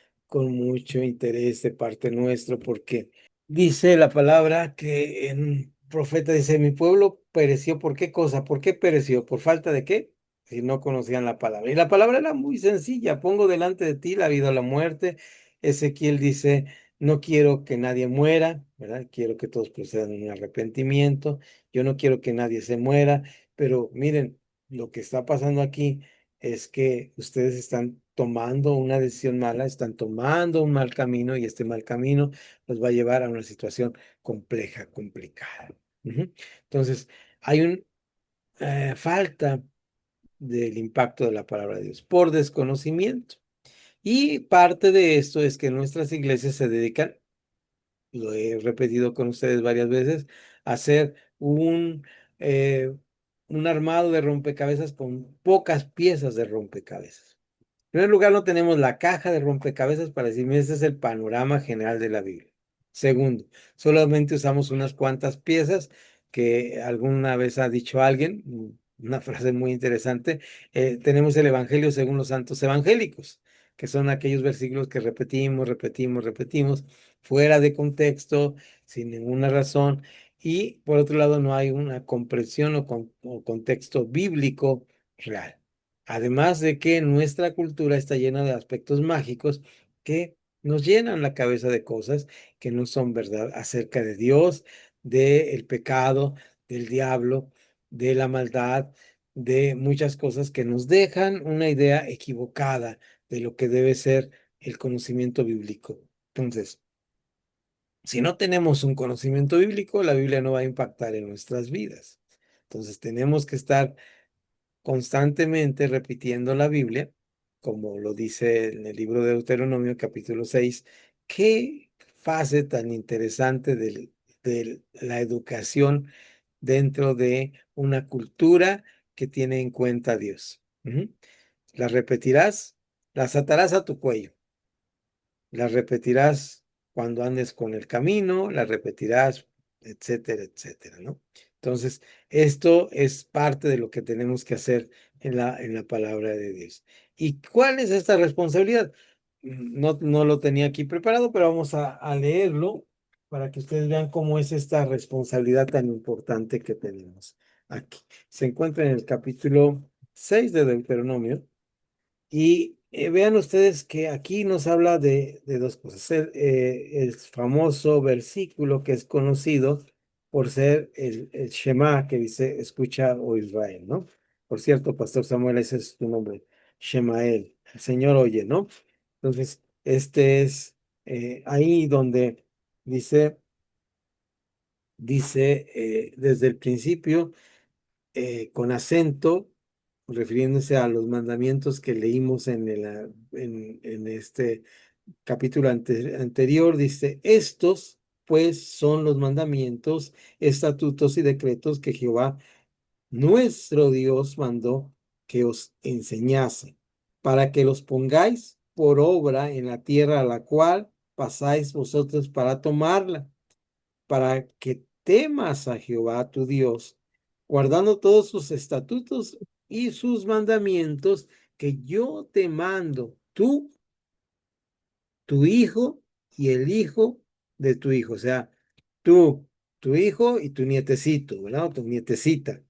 [SPEAKER 1] interés de parte nuestro, porque dice la palabra que en un profeta dice, mi pueblo pereció, ¿por qué cosa? ¿Por qué pereció? ¿Por falta de qué? Si no conocían la palabra. Y la palabra era muy sencilla, pongo delante de ti la vida o la muerte. Ezequiel dice, no quiero que nadie muera, ¿verdad? Quiero que todos procedan en arrepentimiento. Yo no quiero que nadie se muera, pero miren, lo que está pasando aquí es que ustedes están tomando una decisión mala, están tomando un mal camino y este mal camino los va a llevar a una situación compleja, complicada. Ujú. Entonces, hay una falta del impacto de la palabra de Dios por desconocimiento. Y parte de esto es que nuestras iglesias se dedican, lo he repetido con ustedes varias veces, a hacer eh, un armado de rompecabezas con pocas piezas de rompecabezas. En primer lugar, no tenemos la caja de rompecabezas para decir, "Mira, este es el panorama general de la Biblia". Segundo, solamente usamos unas cuantas piezas que alguna vez ha dicho alguien, una frase muy interesante. Tenemos el Evangelio según los santos evangélicos, que son aquellos versículos que repetimos, repetimos, repetimos, fuera de contexto, sin ninguna razón. Y por otro lado, no hay una comprensión o contexto bíblico real. Además de que nuestra cultura está llena de aspectos mágicos que nos llenan la cabeza de cosas que no son verdad acerca de Dios, del pecado, del diablo de la maldad, de muchas cosas que nos dejan una idea equivocada de lo que debe ser el conocimiento bíblico. Entonces, si no tenemos un conocimiento bíblico, la Biblia no va a impactar en nuestras vidas. Entonces, tenemos que estar constantemente repitiendo la Biblia, como lo dice en el libro de Deuteronomio, capítulo 6. Qué fase tan interesante de la educación dentro de una cultura que tiene en cuenta a Dios. Las repetirás, las atarás a tu cuello, las repetirás cuando andes con el camino, las repetirás, etcétera, etcétera, ¿no? Entonces, esto es parte de lo que tenemos que hacer en la palabra de Dios. ¿Y cuál es esta responsabilidad? No lo tenía aquí preparado, pero vamos a leerlo para que ustedes vean cómo es esta responsabilidad tan importante que tenemos aquí. Se encuentra en el capítulo 6 de Deuteronomio. Y vean ustedes que aquí nos habla de dos cosas. El famoso versículo que es conocido por ser el Shema, que dice, escucha, oh Israel, ¿no? Por cierto, Pastor Samuel, ese es tu nombre, Shemael, el Señor oye, ¿no? Entonces, este es ahí donde dice, desde el principio, con acento, refiriéndose a los mandamientos que leímos en este capítulo anterior, dice, estos pues son los mandamientos, estatutos y decretos que Jehová nuestro Dios mandó que os enseñase, para que los pongáis por obra en la tierra a la cual pasáis vosotros para tomarla, para que temas a Jehová tu Dios, guardando todos sus estatutos y sus mandamientos que yo te mando, tú, tu hijo y el hijo de tu hijo, o sea, tú, tu hijo y tu nietecito, ¿verdad? O tu nietecita.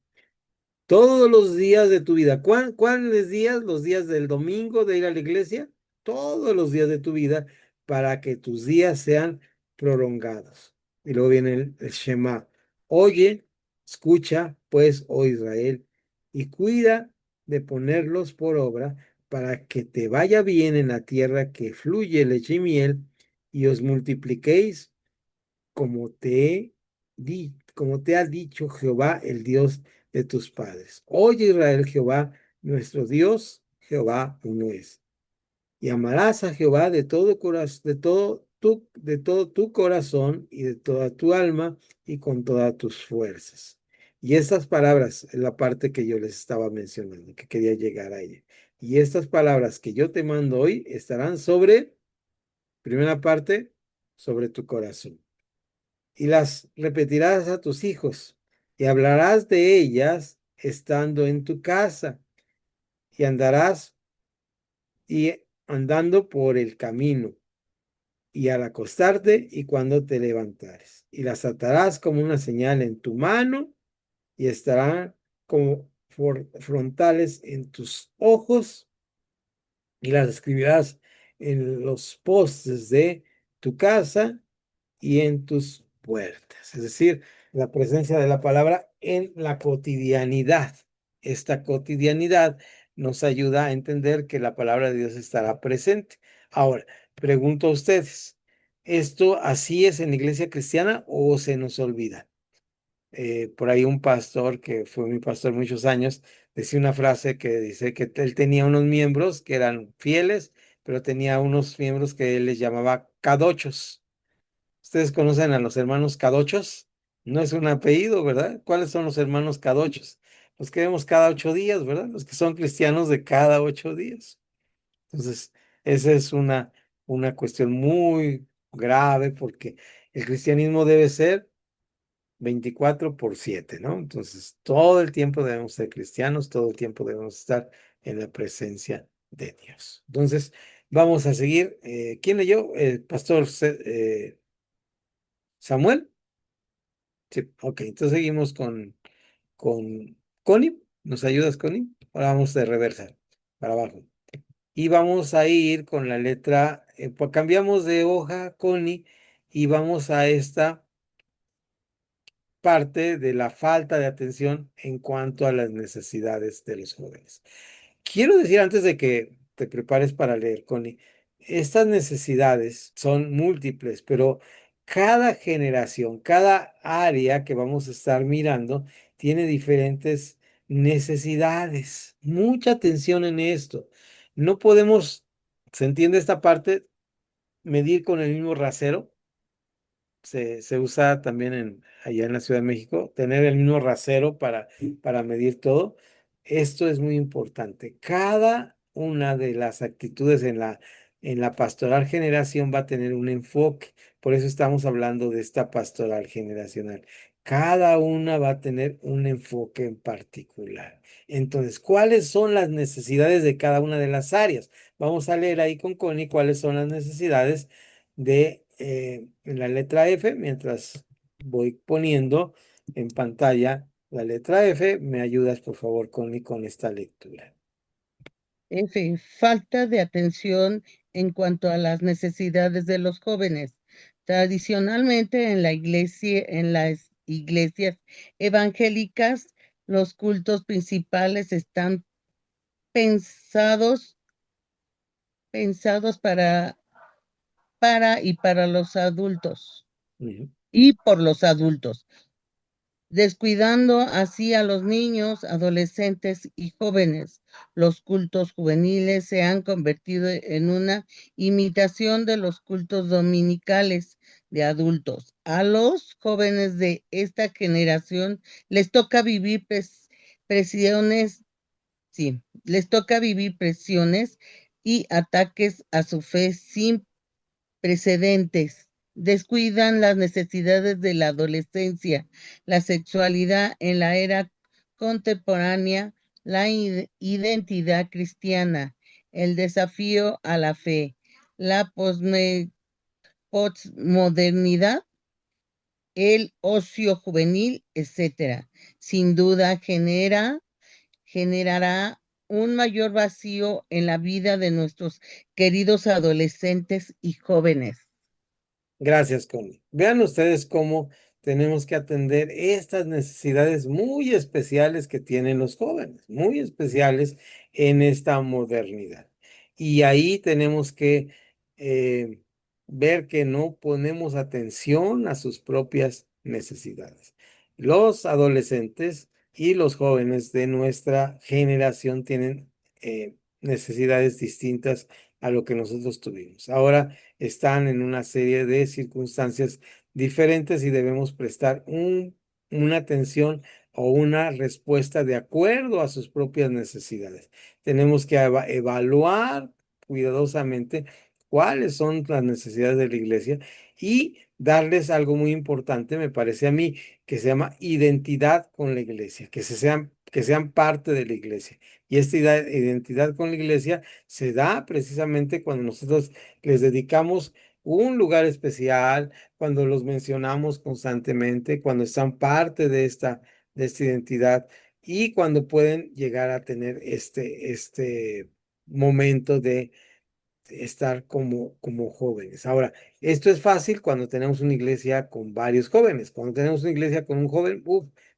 [SPEAKER 1] Todos los días de tu vida. ¿Cuáles días? Los días del domingo de ir a la iglesia. Todos los días de tu vida para que tus días sean prolongados. Y luego viene el Shema. Oye, escucha, pues, oh Israel, y cuida de ponerlos por obra para que te vaya bien en la tierra que fluye leche y miel y os multipliquéis como te ha dicho Jehová, el Dios de tus padres. Oye Israel, Jehová, nuestro Dios, Jehová uno es. Y amarás a Jehová de todo corazón, de todo tu corazón y de toda tu alma y con todas tus fuerzas. Y estas palabras es la parte que yo les estaba mencionando, que quería llegar a ella. Y estas palabras que yo te mando hoy estarán sobre, primera parte, sobre tu corazón y las repetirás a tus hijos y hablarás de ellas estando en tu casa y andarás y andando por el camino y al acostarte y cuando te levantares y las atarás como una señal en tu mano y estarán como frontales en tus ojos y las escribirás en los postes de tu casa y en tus puertas. Es decir, la presencia de la palabra en la cotidianidad. Esta cotidianidad nos ayuda a entender que la palabra de Dios estará presente. Ahora, pregunto a ustedes, ¿esto así es en la iglesia cristiana o se nos olvida? Por ahí un pastor que fue mi pastor muchos años decía una frase que dice que él tenía unos miembros que eran fieles, pero tenía unos miembros que él les llamaba cadochos. ¿Ustedes conocen a los hermanos cadochos? No es un apellido, ¿verdad? ¿Cuáles son los hermanos cadochos? Los que vemos cada 8 días, ¿verdad? Los que son cristianos de cada 8 días. Entonces, esa es una cuestión muy grave porque el cristianismo debe ser 24/7, ¿no? Entonces, todo el tiempo debemos ser cristianos, todo el tiempo debemos estar en la presencia de Dios. Entonces, vamos a seguir. ¿Quién leyó? El pastor Samuel. Sí, ok, entonces seguimos con Connie. ¿Nos ayudas, Connie? Ahora vamos de reversa, para abajo. Y vamos a ir con la letra, pues cambiamos de hoja, Connie, y vamos a esta parte de la falta de atención en cuanto a las necesidades de los jóvenes. Quiero decir antes de que te prepares para leer, Connie, estas necesidades son múltiples, pero cada generación, cada área que vamos a estar mirando tiene diferentes necesidades. Mucha atención en esto. No podemos, ¿se entiende esta parte? Medir con el mismo rasero. Se usa también allá en la Ciudad de México, tener el mismo rasero para medir todo. Esto es muy importante. Cada una de las actitudes en la pastoral generación va a tener un enfoque. Por eso estamos hablando de esta pastoral generacional. Cada una va a tener un enfoque en particular. Entonces, ¿cuáles son las necesidades de cada una de las áreas? Vamos a leer ahí con Connie cuáles son las necesidades de la letra F, mientras voy poniendo en pantalla la letra F. Me ayudas, por favor, Connie, con esta lectura.
[SPEAKER 5] F, falta de atención en cuanto a las necesidades de los jóvenes. Tradicionalmente en las iglesias evangélicas, los cultos principales están pensados para los adultos y por los adultos, descuidando así a los niños, adolescentes y jóvenes. Los cultos juveniles se han convertido en una imitación de los cultos dominicales de adultos. A los jóvenes de esta generación les toca vivir presiones, sí, les toca vivir presiones y ataques a su fe sin precedentes. Descuidan las necesidades de la adolescencia, la sexualidad en la era contemporánea, la identidad cristiana, el desafío a la fe, la posmodernidad, el ocio juvenil, etc. Sin duda generará un mayor vacío en la vida de nuestros queridos adolescentes y jóvenes.
[SPEAKER 1] Gracias, Connie. Vean ustedes cómo tenemos que atender estas necesidades muy especiales que tienen los jóvenes, muy especiales en esta modernidad. Y ahí tenemos que ver que no ponemos atención a sus propias necesidades. Los adolescentes y los jóvenes de nuestra generación tienen necesidades distintas a lo que nosotros tuvimos. Ahora están en una serie de circunstancias diferentes y debemos prestar una atención o una respuesta de acuerdo a sus propias necesidades. Tenemos que evaluar cuidadosamente cuáles son las necesidades de la iglesia y darles algo muy importante, me parece a mí, que se llama identidad con la iglesia, que sean parte de la iglesia. Y esta identidad con la iglesia se da precisamente cuando nosotros les dedicamos un lugar especial, cuando los mencionamos constantemente, cuando están parte de esta identidad y cuando pueden llegar a tener este momento de estar como jóvenes. Ahora, esto es fácil cuando tenemos una iglesia con varios jóvenes. Cuando tenemos una iglesia con un joven,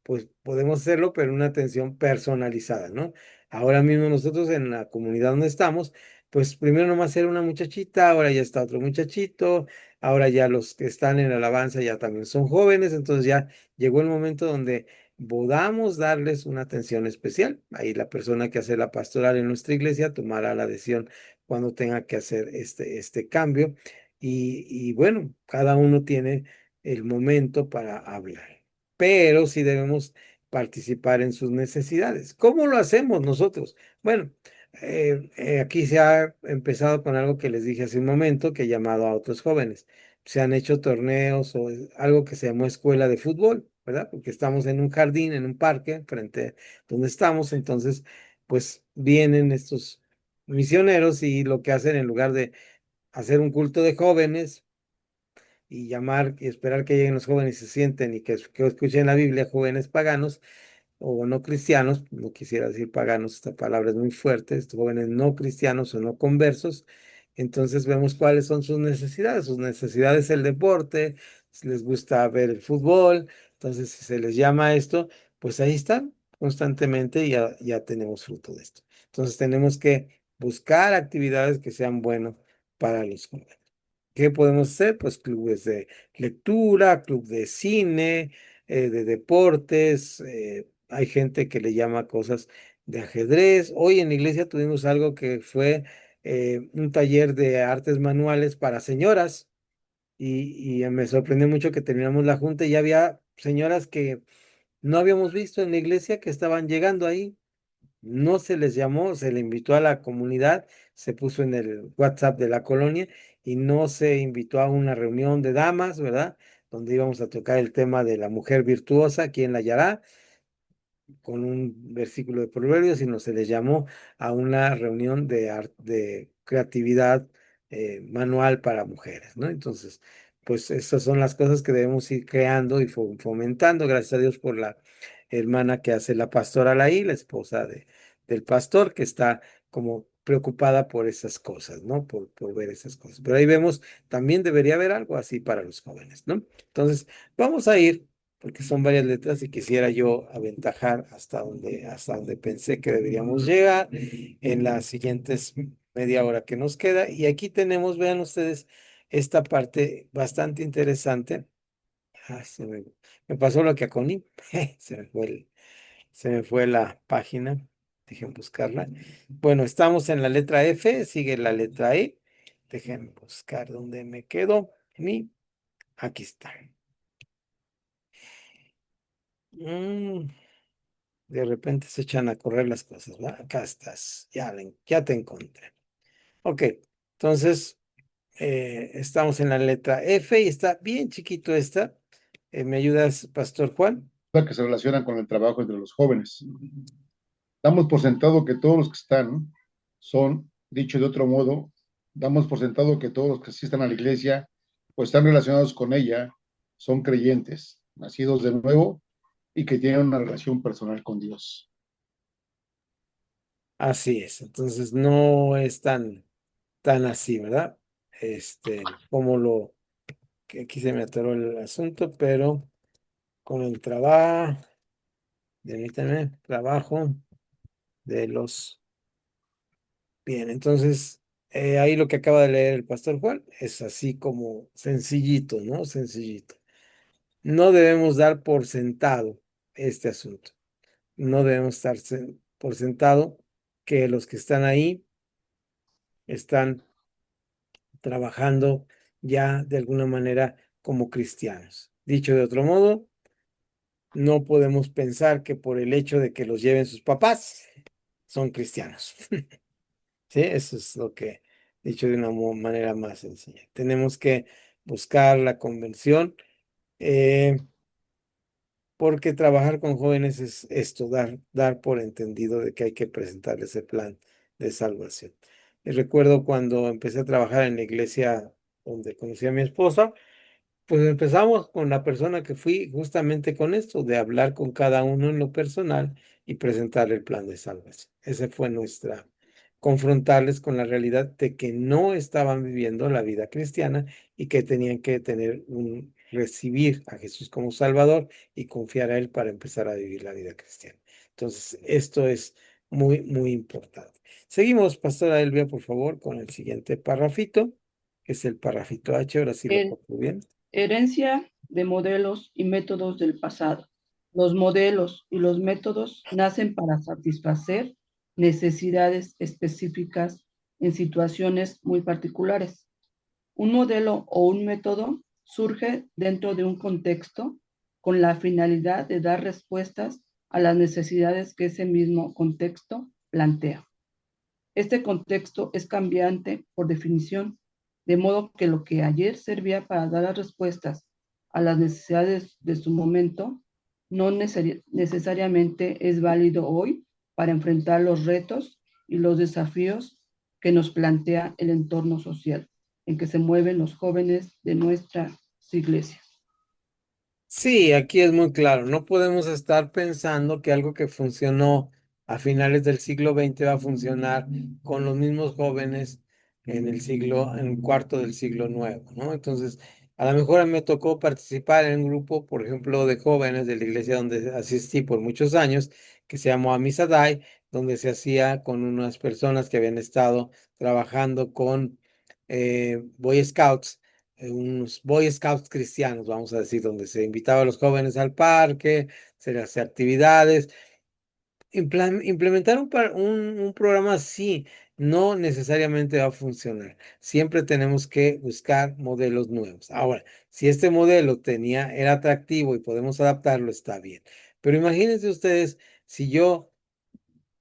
[SPEAKER 1] pues podemos hacerlo, pero una atención personalizada, ¿no? Ahora mismo nosotros en la comunidad donde estamos, pues primero nomás era una muchachita, ahora ya está otro muchachito, ahora ya los que están en la alabanza ya también son jóvenes, entonces ya llegó el momento donde podamos darles una atención especial. Ahí la persona que hace la pastoral en nuestra iglesia tomará la decisión cuando tenga que hacer este cambio. Y bueno, cada uno tiene el momento para hablar, pero sí debemos participar en sus necesidades. ¿Cómo lo hacemos nosotros? Bueno, aquí se ha empezado con algo que les dije hace un momento, que he llamado a otros jóvenes. Se han hecho torneos o algo que se llamó escuela de fútbol, ¿verdad? Porque estamos en un jardín, en un parque, frente a donde estamos, entonces, pues vienen estos misioneros y lo que hacen en lugar de hacer un culto de jóvenes y llamar y esperar que lleguen los jóvenes y se sienten y que escuchen la Biblia, jóvenes paganos o no cristianos, no quisiera decir paganos, esta palabra es muy fuerte, estos jóvenes no cristianos o no conversos, entonces vemos cuáles son sus necesidades el deporte, si les gusta ver el fútbol, Entonces, si se les llama a esto, pues ahí están constantemente y ya tenemos fruto de esto. Entonces, tenemos que buscar actividades que sean buenas para los jóvenes. ¿Qué podemos hacer? Pues clubes de lectura, club de cine, de deportes. Hay gente que le llama cosas de ajedrez. Hoy en la iglesia tuvimos algo que fue un taller de artes manuales para señoras y me sorprendió mucho que terminamos la junta y ya había señoras que no habíamos visto en la iglesia que estaban llegando ahí. No se les llamó, se le invitó a la comunidad, se puso en el WhatsApp de la colonia y no se invitó a una reunión de damas, ¿verdad? Donde íbamos a tocar el tema de la mujer virtuosa, ¿quién la hallará? Con un versículo de Proverbios, sino se les llamó a una reunión de creatividad manual para mujeres, ¿no? Entonces, pues esas son las cosas que debemos ir creando y fomentando. Gracias a Dios por la hermana que hace la pastoral ahí, la esposa del pastor, que está como preocupada por esas cosas, ¿no? Por ver esas cosas. Pero ahí vemos, también debería haber algo así para los jóvenes, ¿no? Entonces, vamos a ir porque son varias letras y quisiera yo aventajar hasta donde pensé que deberíamos llegar en las siguientes media hora que nos queda. Y aquí tenemos, vean ustedes, esta parte bastante interesante. Ah, me pasó lo que a Connie, se me fue la página. Dejen buscarla. Bueno, estamos en la letra F, sigue la letra E. Dejen buscar dónde me quedo. Aquí está. Mm, De repente se echan a correr las cosas, ¿va? Acá estás, ya te encontré. Ok, entonces estamos en la letra F y está bien chiquito esta. ¿Me ayudas, Pastor Juan?
[SPEAKER 4] La que se relacionan con el trabajo entre los jóvenes. Damos por sentado que todos los que están son, dicho de otro modo, damos por sentado que todos los que asistan a la iglesia o están relacionados con ella son creyentes, nacidos de nuevo y que tienen una relación personal con Dios.
[SPEAKER 1] Así es, entonces no es tan así, ¿verdad? Como que aquí se me atoró el asunto, pero con el trabajo de los. Bien, entonces ahí lo que acaba de leer el pastor Juan es así como sencillito, ¿no? Sencillito. No debemos dar por sentado este asunto. No debemos estar por sentado que los que están ahí están trabajando ya de alguna manera como cristianos. Dicho de otro modo, no podemos pensar que por el hecho de que los lleven sus papás, son cristianos. Sí, eso es lo que he dicho de una manera más sencilla. Tenemos que buscar la conversión, porque trabajar con jóvenes es esto, dar por entendido de que hay que presentarles el plan de salvación. Y recuerdo cuando empecé a trabajar en la iglesia donde conocí a mi esposa, pues empezamos con la persona que fui justamente con esto, de hablar con cada uno en lo personal y presentar el plan de salvación. Esa fue nuestra, confrontarles con la realidad de que no estaban viviendo la vida cristiana y que tenían que recibir a Jesús como Salvador y confiar a Él para empezar a vivir la vida cristiana. Entonces, esto es muy, muy importante. Seguimos, Pastora Elvia, por favor, con el siguiente parrafito, que es el parrafito H, ahora sí lo pongo bien.
[SPEAKER 3] Herencia de modelos y métodos del pasado. Los modelos y los métodos nacen para satisfacer necesidades específicas en situaciones muy particulares. Un modelo o un método surge dentro de un contexto con la finalidad de dar respuestas a las necesidades que ese mismo contexto plantea. Este contexto es cambiante por definición, de modo que lo que ayer servía para dar las respuestas a las necesidades de su momento, no necesariamente es válido hoy para enfrentar los retos y los desafíos que nos plantea el entorno social en que se mueven los jóvenes de nuestras iglesias.
[SPEAKER 1] Sí, aquí es muy claro. No podemos estar pensando que algo que funcionó a finales del siglo XX va a funcionar con los mismos jóvenes en el cuarto del siglo nuevo, ¿no? Entonces, A lo mejor a mí me tocó participar en un grupo, por ejemplo, de jóvenes de la iglesia donde asistí por muchos años, que se llamó Amisadai, donde se hacía con unas personas que habían estado trabajando con Boy Scouts, unos Boy Scouts cristianos, vamos a decir, donde se invitaba a los jóvenes al parque, se les hacía actividades. Implementar un programa así no necesariamente va a funcionar. Siempre tenemos que buscar modelos nuevos. Ahora, si este modelo era atractivo y podemos adaptarlo, está bien. Pero imagínense ustedes, si yo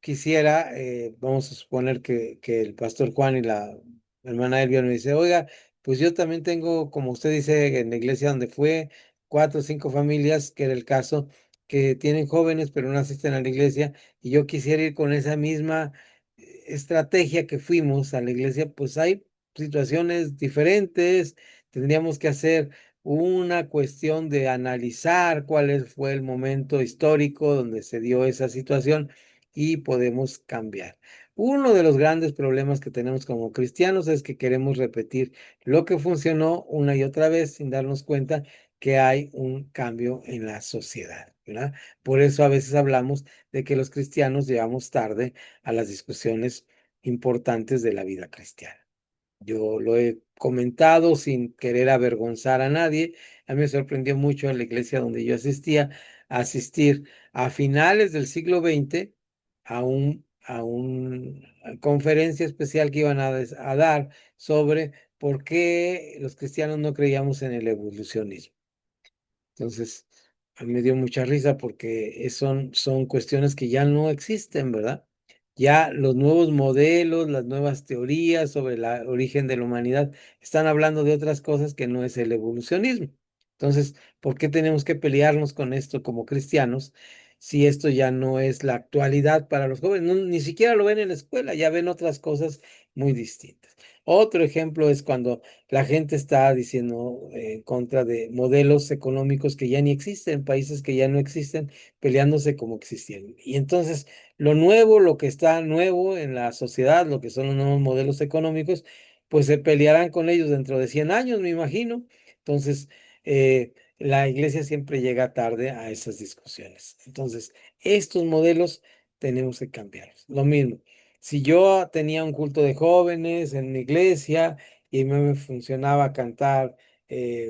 [SPEAKER 1] quisiera, vamos a suponer que el pastor Juan y la hermana Elvia me dice, oiga, pues yo también tengo, como usted dice, en la iglesia donde fue, 4 o 5 familias, que era el caso, que tienen jóvenes pero no asisten a la iglesia, y yo quisiera ir con esa misma estrategia que fuimos a la iglesia, pues hay situaciones diferentes, tendríamos que hacer una cuestión de analizar fue el momento histórico donde se dio esa situación y podemos cambiar. Uno de los grandes problemas que tenemos como cristianos es que queremos repetir lo que funcionó una y otra vez sin darnos cuenta que hay un cambio en la sociedad, ¿verdad? Por eso a veces hablamos de que los cristianos llegamos tarde a las discusiones importantes de la vida cristiana. Yo lo he comentado sin querer avergonzar a nadie. A mí me sorprendió mucho en la iglesia donde yo asistía, asistir a finales del siglo XX a conferencia especial que iban a dar sobre por qué los cristianos no creíamos en el evolucionismo. Entonces, a mí me dio mucha risa porque son cuestiones que ya no existen, ¿verdad? Ya los nuevos modelos, las nuevas teorías sobre el origen de la humanidad están hablando de otras cosas que no es el evolucionismo. Entonces, ¿por qué tenemos que pelearnos con esto como cristianos si esto ya no es la actualidad para los jóvenes? Ni siquiera lo ven en la escuela, ya ven otras cosas muy distintas. Otro ejemplo es cuando la gente está diciendo en contra de modelos económicos que ya ni existen, países que ya no existen, peleándose como existían. Y entonces lo nuevo, lo que está nuevo en la sociedad, lo que son los nuevos modelos económicos, pues se pelearán con ellos dentro de 100 años, me imagino. Entonces, la iglesia siempre llega tarde a esas discusiones. Entonces, estos modelos tenemos que cambiarlos. Lo mismo. Si yo tenía un culto de jóvenes en mi iglesia y me funcionaba cantar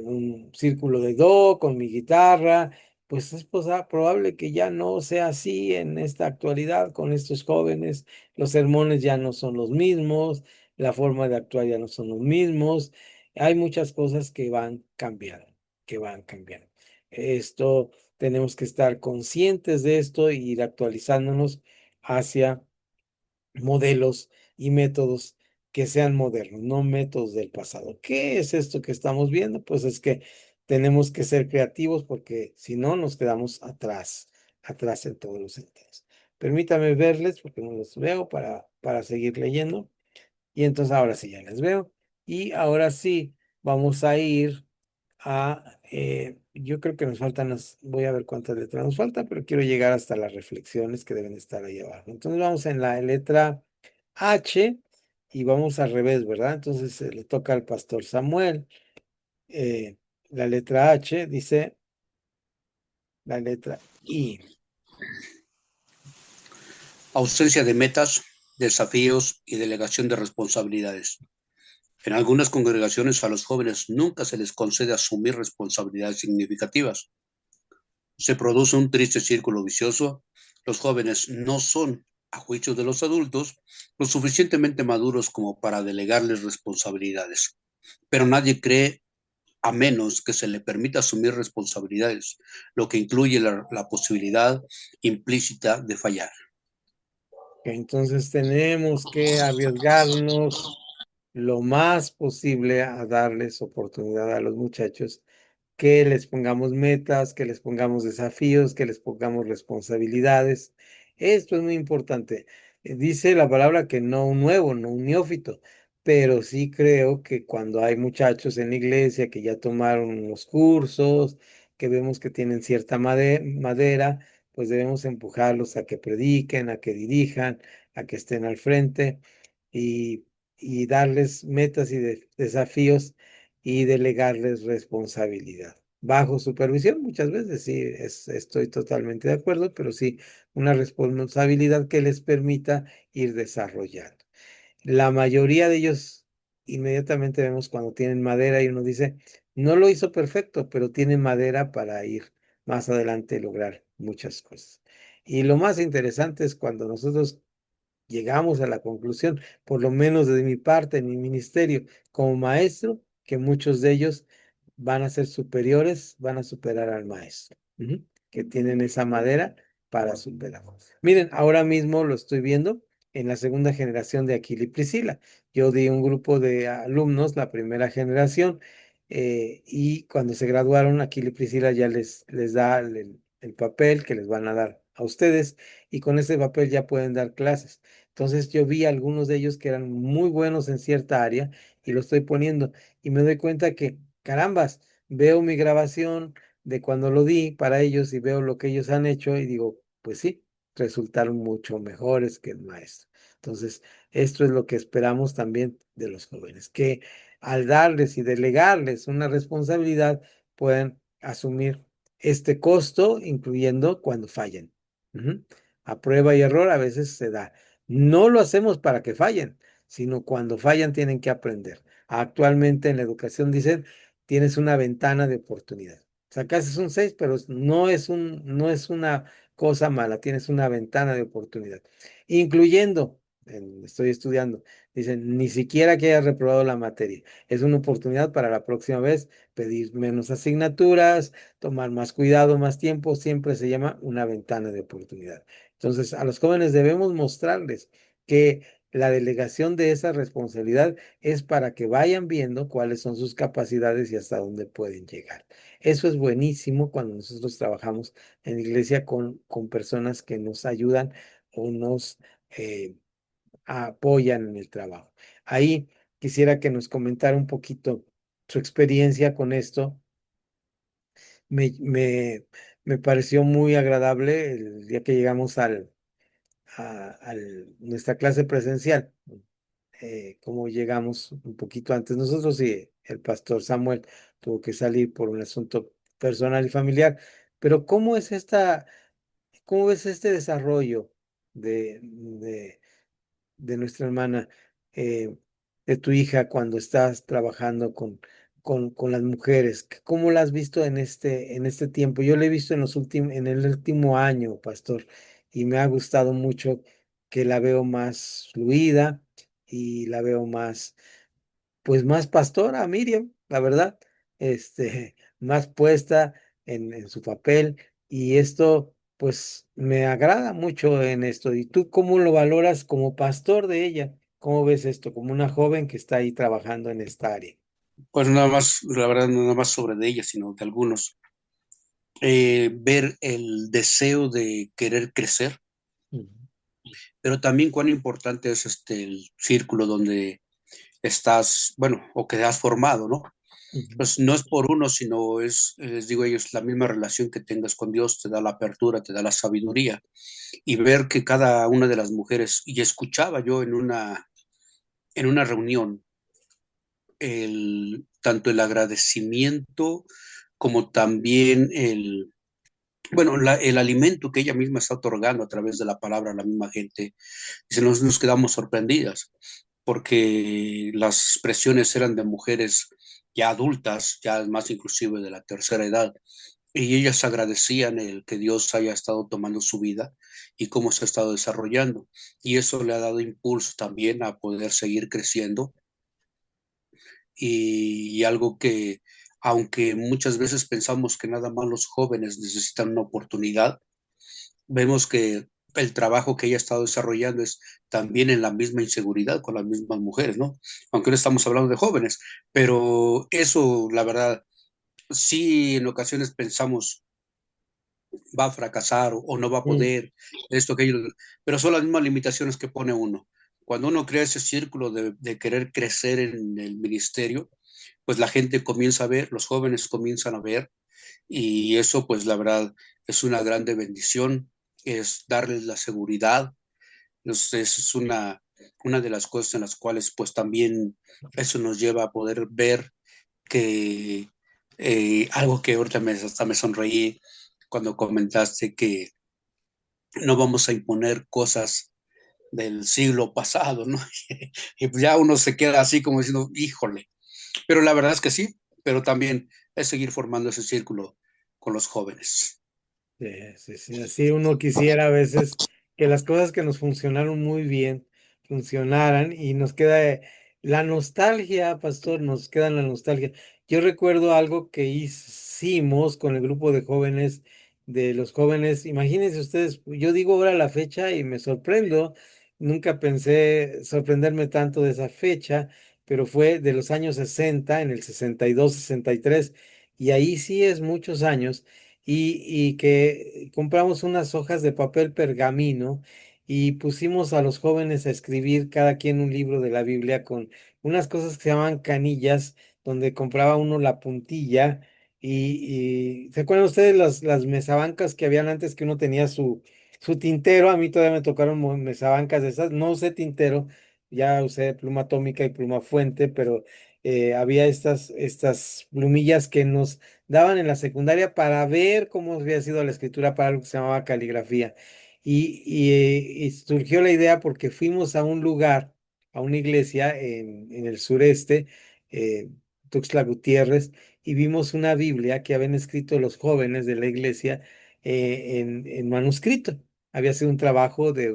[SPEAKER 1] un círculo de do con mi guitarra, pues es probable que ya no sea así en esta actualidad con estos jóvenes. Los sermones ya no son los mismos, la forma de actuar ya no son los mismos. Hay muchas cosas que van cambiando, que van cambiando. Esto tenemos que estar conscientes de esto e ir actualizándonos hacia modelos y métodos que sean modernos, no métodos del pasado. ¿Qué es esto que estamos viendo? Pues es que tenemos que ser creativos porque si no nos quedamos atrás en todos los sentidos. Permítame verles porque no los veo para seguir leyendo. Y entonces ahora sí ya les veo. Y ahora sí vamos a ir yo creo que nos faltan voy a ver cuántas letras nos faltan, pero quiero llegar hasta las reflexiones que deben estar ahí abajo. Entonces vamos en la letra H y vamos al revés, ¿verdad? Entonces le toca al pastor Samuel. eh, la letra H dice la letra I.
[SPEAKER 2] Ausencia de metas, desafíos y delegación de responsabilidades. En algunas congregaciones a los jóvenes nunca se les concede asumir responsabilidades significativas. Se produce un triste círculo vicioso. Los jóvenes no son, a juicio de los adultos, lo suficientemente maduros como para delegarles responsabilidades. Pero nadie cree a menos que se le permita asumir responsabilidades, lo que incluye la posibilidad implícita de fallar.
[SPEAKER 1] Entonces tenemos que arriesgarnos lo más posible a darles oportunidad a los muchachos, que les pongamos metas, que les pongamos desafíos, que les pongamos responsabilidades. Esto es muy importante. Dice la palabra que no un nuevo, no un neófito, pero sí creo que cuando hay muchachos en la iglesia que ya tomaron los cursos, que vemos que tienen cierta madera, pues debemos empujarlos a que prediquen, a que dirijan, a que estén al frente y darles metas y desafíos y delegarles responsabilidad. Bajo supervisión, muchas veces, sí, estoy totalmente de acuerdo, pero sí una responsabilidad que les permita ir desarrollando. La mayoría de ellos inmediatamente vemos cuando tienen madera y uno dice, no lo hizo perfecto, pero tiene madera para ir más adelante y lograr muchas cosas. Y lo más interesante es cuando nosotros llegamos a la conclusión, por lo menos de mi parte, en mi ministerio, como maestro, que muchos de ellos van a ser superiores, van a superar al maestro, que tienen esa madera para superar. Miren, ahora mismo lo estoy viendo en la segunda generación de Aquila y Priscila. Yo di un grupo de alumnos, la primera generación, y cuando se graduaron, Aquila y Priscila ya les da el papel que les van a dar a ustedes, y con ese papel ya pueden dar clases. Entonces yo vi algunos de ellos que eran muy buenos en cierta área y lo estoy poniendo y me doy cuenta que, carambas, veo mi grabación de cuando lo di para ellos y veo lo que ellos han hecho y digo, pues sí, resultaron mucho mejores que el maestro. Entonces, esto es lo que esperamos también de los jóvenes, que al darles y delegarles una responsabilidad puedan asumir este costo, incluyendo cuando fallen. A prueba y error a veces se da. No lo hacemos para que fallen, sino cuando fallan tienen que aprender. Actualmente en la educación dicen, tienes una ventana de oportunidad. Sacaste un 6, pero no es una cosa mala, tienes una ventana de oportunidad. Incluyendo, estoy estudiando, dicen, ni siquiera que hayas reprobado la materia. Es una oportunidad para la próxima vez pedir menos asignaturas, tomar más cuidado, más tiempo, siempre se llama una ventana de oportunidad. Entonces, a los jóvenes debemos mostrarles que la delegación de esa responsabilidad es para que vayan viendo cuáles son sus capacidades y hasta dónde pueden llegar. Eso es buenísimo cuando nosotros trabajamos en la iglesia con personas que nos ayudan o nos eh, apoyan en el trabajo. Ahí quisiera que nos comentara un poquito su experiencia con esto. Me, me, me pareció muy agradable el día que llegamos a nuestra clase presencial, como llegamos un poquito antes nosotros y el pastor Samuel tuvo que salir por un asunto personal y familiar. Pero ¿cómo es este desarrollo de nuestra hermana, eh, de tu hija cuando estás trabajando con las mujeres? ¿Cómo la has visto en este tiempo? Yo la he visto en el último año, pastor, y me ha gustado mucho que la veo más fluida y la veo más, pues más pastora, Miriam, la verdad, más puesta en su papel y esto, pues me agrada mucho en esto. ¿Y tú cómo lo valoras como pastor de ella? ¿Cómo ves esto como una joven que está ahí trabajando en esta área?
[SPEAKER 2] Pues nada más, la verdad, no nada más sobre de ella, sino de algunos. Ver el deseo de querer crecer,
[SPEAKER 1] Ujú,
[SPEAKER 2] pero también cuán importante es el círculo donde estás, bueno, o que has formado, ¿no?
[SPEAKER 1] ujú,
[SPEAKER 2] Pues no es por uno, sino es, les digo a ellos, la misma relación que tengas con Dios te da la apertura, te da la sabiduría. Y ver que cada una de las mujeres, y escuchaba yo en una reunión, tanto el agradecimiento como también bueno, el alimento que ella misma está otorgando a través de la palabra a la misma gente. Dice, nos quedamos sorprendidas porque las expresiones eran de mujeres ya adultas, ya más inclusive de la tercera edad, y ellas agradecían el que Dios haya estado tomando su vida y cómo se ha estado desarrollando. Y eso le ha dado impulso también a poder seguir creciendo y algo que, aunque muchas veces pensamos que nada más los jóvenes necesitan una oportunidad, vemos que el trabajo que ella ha estado desarrollando es también en la misma inseguridad con las mismas mujeres, ¿no? Aunque no estamos hablando de jóvenes, pero eso, la verdad, sí en ocasiones pensamos va a fracasar o no va a
[SPEAKER 1] mm,
[SPEAKER 2] poder, esto, aquello, pero son las mismas limitaciones que pone uno. Cuando uno crea ese círculo de querer crecer en el ministerio, pues la gente comienza a ver, los jóvenes comienzan a ver, y eso pues la verdad es una grande bendición, es darles la seguridad. Entonces es una de las cosas en las cuales pues también eso nos lleva a poder ver que algo que ahorita hasta me sonreí cuando comentaste que no vamos a imponer cosas del siglo pasado, ¿no? Y pues ya uno se queda así como diciendo, híjole, pero la verdad es que sí, pero también es seguir formando ese círculo con los jóvenes.
[SPEAKER 1] Sí, sí, sí, así uno quisiera a veces que las cosas que nos funcionaron muy bien funcionaran y nos queda la nostalgia, pastor, nos queda la nostalgia. Yo recuerdo algo que hicimos con el grupo de jóvenes, de los jóvenes, imagínense ustedes, yo digo ahora la fecha y me sorprendo, nunca pensé sorprenderme tanto de esa fecha, pero fue de los años 60, en el 62, 63, y ahí sí es muchos años y que compramos unas hojas de papel pergamino y pusimos a los jóvenes a escribir cada quien un libro de la Biblia con unas cosas que se llaman canillas, donde compraba uno la puntilla y ¿se acuerdan ustedes las mesabancas que habían antes que uno tenía su tintero? A mí todavía me tocaron mesabancas de esas, no usé tintero, ya usé pluma atómica y pluma fuente, pero había estas plumillas que nos daban en la secundaria para ver cómo había sido la escritura para algo que se llamaba caligrafía. Y surgió la idea porque fuimos a un lugar, a una iglesia en el sureste, eh, Tuxtla Gutiérrez, y vimos una Biblia que habían escrito los jóvenes de la iglesia en manuscrito. Había sido un trabajo de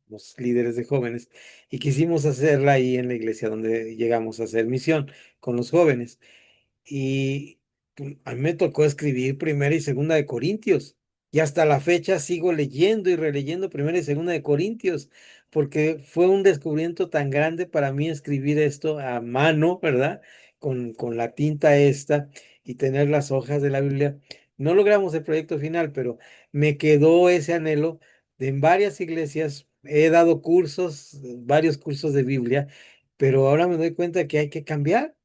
[SPEAKER 1] unos líderes de jóvenes y quisimos hacerla ahí en la iglesia donde llegamos a hacer misión con los jóvenes. Y a mí me tocó escribir Primera y Segunda de Corintios. Y hasta la fecha sigo leyendo y releyendo Primera y Segunda de Corintios, porque fue un descubrimiento tan grande para mí escribir esto a mano, ¿verdad? Con la tinta esta y tener las hojas de la Biblia. No logramos el proyecto final, pero me quedó ese anhelo de en varias iglesias. He dado cursos, varios cursos de Biblia, pero ahora me doy cuenta que hay que cambiar.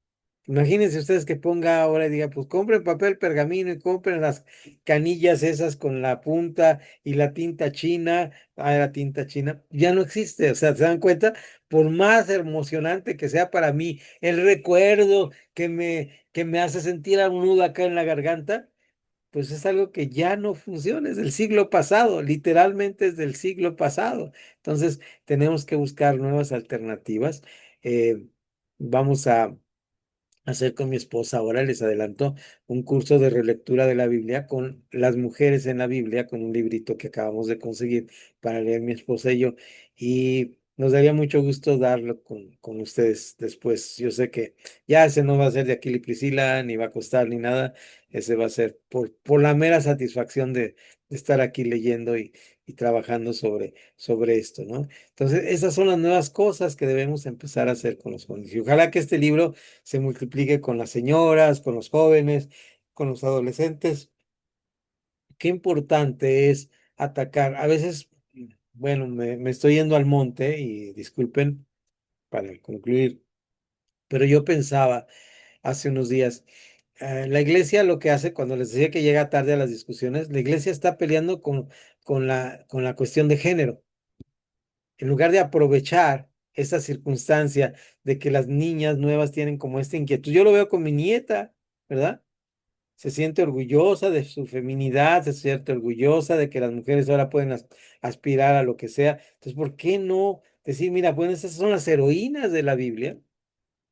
[SPEAKER 1] Imagínense ustedes que ponga ahora y diga, pues compren papel pergamino y compren las canillas esas con la punta y la tinta china. Ah, la tinta china ya no existe. O sea, ¿se dan cuenta? Por más emocionante que sea para mí el recuerdo que me hace sentir un nudo acá en la garganta, pues es algo que ya no funciona, es del siglo pasado, literalmente es del siglo pasado. Entonces, tenemos que buscar nuevas alternativas. Eh, vamos a hacer con mi esposa ahora, les adelanto, un curso de relectura de la Biblia con las mujeres en la Biblia, con un librito que acabamos de conseguir para leer mi esposa y yo. Y nos daría mucho gusto darlo con ustedes después. Yo sé que ya ese no va a ser de Aquila y Priscila, ni va a costar ni nada. Ese va a ser por la mera satisfacción de estar aquí leyendo y trabajando sobre esto, ¿no? Entonces, esas son las nuevas cosas que debemos empezar a hacer con los jóvenes. Y ojalá que este libro se multiplique con las señoras, con los jóvenes, con los adolescentes. Qué importante es atacar. A veces, bueno, me estoy yendo al monte y disculpen para concluir, pero yo pensaba hace unos días, la iglesia lo que hace cuando les decía que llega tarde a las discusiones, la iglesia está peleando con la cuestión de género. En lugar de aprovechar esa circunstancia de que las niñas nuevas tienen como esta inquietud, yo lo veo con mi nieta, ¿verdad? Se siente orgullosa de su feminidad, se siente orgullosa de que las mujeres ahora pueden aspirar a lo que sea. Entonces, ¿por qué no decir, mira, bueno, esas son las heroínas de la Biblia?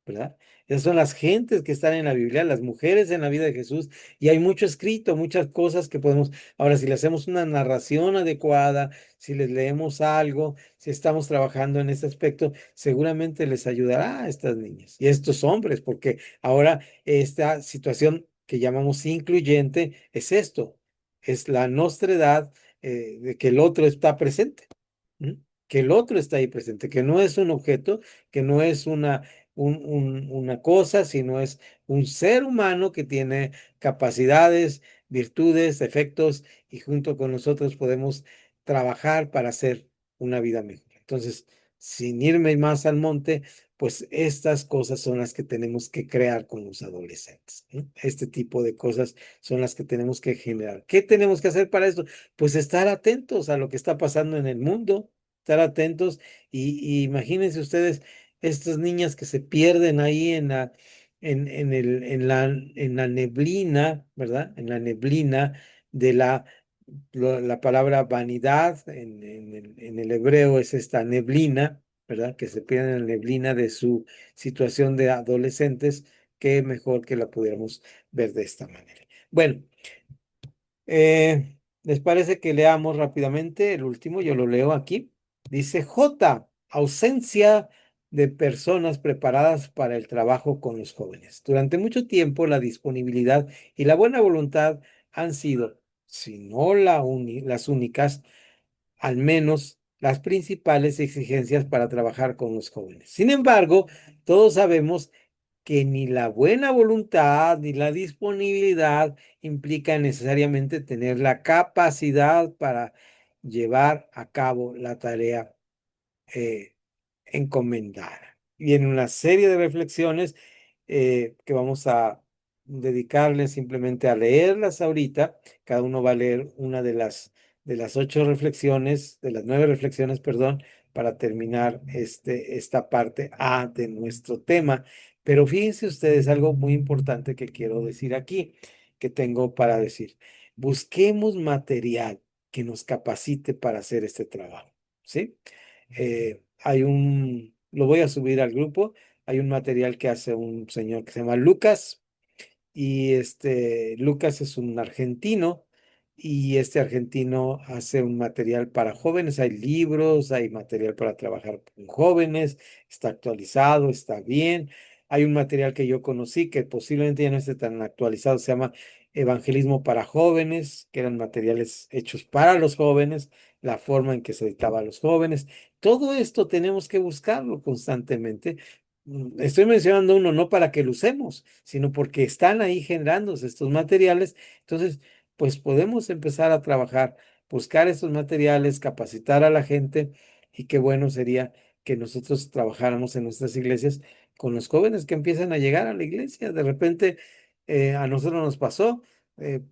[SPEAKER 1] ¿Verdad? Esas son las gentes que están en la Biblia, las mujeres en la vida de Jesús, y hay mucho escrito, muchas cosas que podemos, ahora si le hacemos una narración adecuada, si les leemos algo, si estamos trabajando en este aspecto, seguramente les ayudará a estas niñas y a estos hombres, porque ahora esta situación que llamamos incluyente es esto, es la nostredad de que el otro está presente. ¿Mm? Que el otro está ahí presente, que no es un objeto, que no es una cosa, sino es un ser humano que tiene capacidades, virtudes, defectos, y junto con nosotros podemos trabajar para hacer una vida mejor. Entonces, sin irme más al monte, pues estas cosas son las que tenemos que crear con los adolescentes, ¿no? Este tipo de cosas son las que tenemos que generar. ¿Qué tenemos que hacer para esto? Pues estar atentos a lo que está pasando en el mundo, estar atentos y imagínense ustedes estas niñas que se pierden ahí en la neblina, ¿verdad? En la neblina de la palabra vanidad, en el hebreo es esta neblina, ¿verdad? Que se pierde en la neblina de su situación de adolescentes, que mejor que la pudiéramos ver de esta manera. Bueno, ¿les parece que leamos rápidamente el último? Yo lo leo aquí. Dice J, ausencia de personas preparadas para el trabajo con los jóvenes. Durante mucho tiempo la disponibilidad y la buena voluntad han sido, si no las únicas, al menos las principales exigencias para trabajar con los jóvenes. Sin embargo, todos sabemos que ni la buena voluntad ni la disponibilidad implica necesariamente tener la capacidad para llevar a cabo la tarea eh, encomendada. Viene una serie de reflexiones que vamos a dedicarle simplemente a leerlas ahorita. Cada uno va a leer una de las 8 reflexiones, de las 9 reflexiones, perdón, para terminar esta parte A de nuestro tema. Pero fíjense ustedes algo muy importante que quiero decir aquí, que tengo para decir. Busquemos material que nos capacite para hacer este trabajo, ¿sí? Lo voy a subir al grupo, hay un material que hace un señor que se llama Lucas, y Lucas es un argentino, y este argentino hace un material para jóvenes, hay libros, hay material para trabajar con jóvenes, está actualizado, está bien. Hay un material que yo conocí que posiblemente ya no esté tan actualizado, se llama Evangelismo para jóvenes, que eran materiales hechos para los jóvenes, la forma en que se editaba a los jóvenes. Todo esto tenemos que buscarlo constantemente. Estoy mencionando uno no para que lo usemos, sino porque están ahí generándose estos materiales. Entonces, pues podemos empezar a trabajar, buscar estos materiales, capacitar a la gente, y qué bueno sería que nosotros trabajáramos en nuestras iglesias con los jóvenes que empiezan a llegar a la iglesia. De repente, a nosotros nos pasó,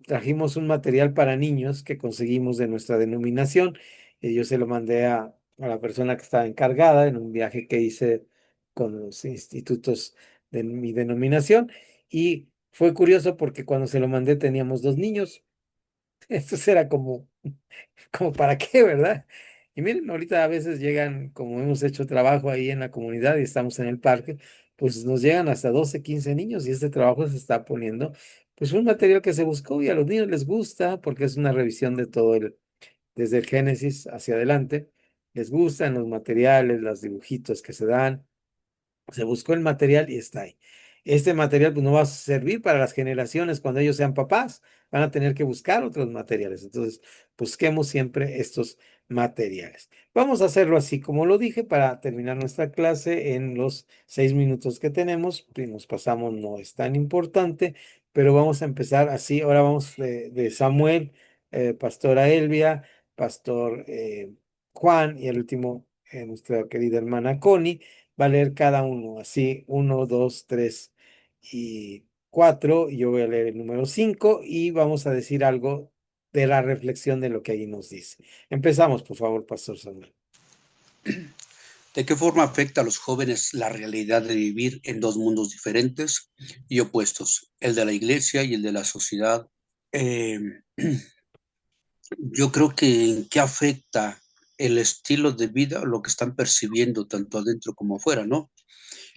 [SPEAKER 1] trajimos un material para niños que conseguimos de nuestra denominación, y yo se lo mandé a la persona que estaba encargada en un viaje que hice con los institutos de mi denominación, y fue curioso porque cuando se lo mandé teníamos 2 niños. Esto era como para qué, ¿verdad? Y miren, ahorita a veces llegan, como hemos hecho trabajo ahí en la comunidad y estamos en el parque, pues nos llegan hasta 12, 15 niños, y este trabajo se está poniendo, pues un material que se buscó y a los niños les gusta porque es una revisión de todo desde el Génesis hacia adelante. Les gustan los materiales, los dibujitos que se dan. Se buscó el material y está ahí. Este material pues no va a servir para las generaciones cuando ellos sean papás. Van a tener que buscar otros materiales. Entonces, busquemos siempre estos materiales. Vamos a hacerlo así como lo dije para terminar nuestra clase en los 6 minutos que tenemos. Si nos pasamos, no es tan importante, pero vamos a empezar así. Ahora vamos de Samuel, Pastora Elvia, Pastor Juan, y el último, nuestra querida hermana Connie va a leer cada uno, así, 1, 2, 3 y 4. Y yo voy a leer el número 5 y vamos a decir algo de la reflexión de lo que ahí nos dice. Empezamos, por favor, Pastor Samuel.
[SPEAKER 2] ¿De qué forma afecta a los jóvenes la realidad de vivir en dos mundos diferentes y opuestos, el de la iglesia y el de la sociedad? Eh, yo creo que en qué afecta el estilo de vida, lo que están percibiendo tanto adentro como afuera, ¿no?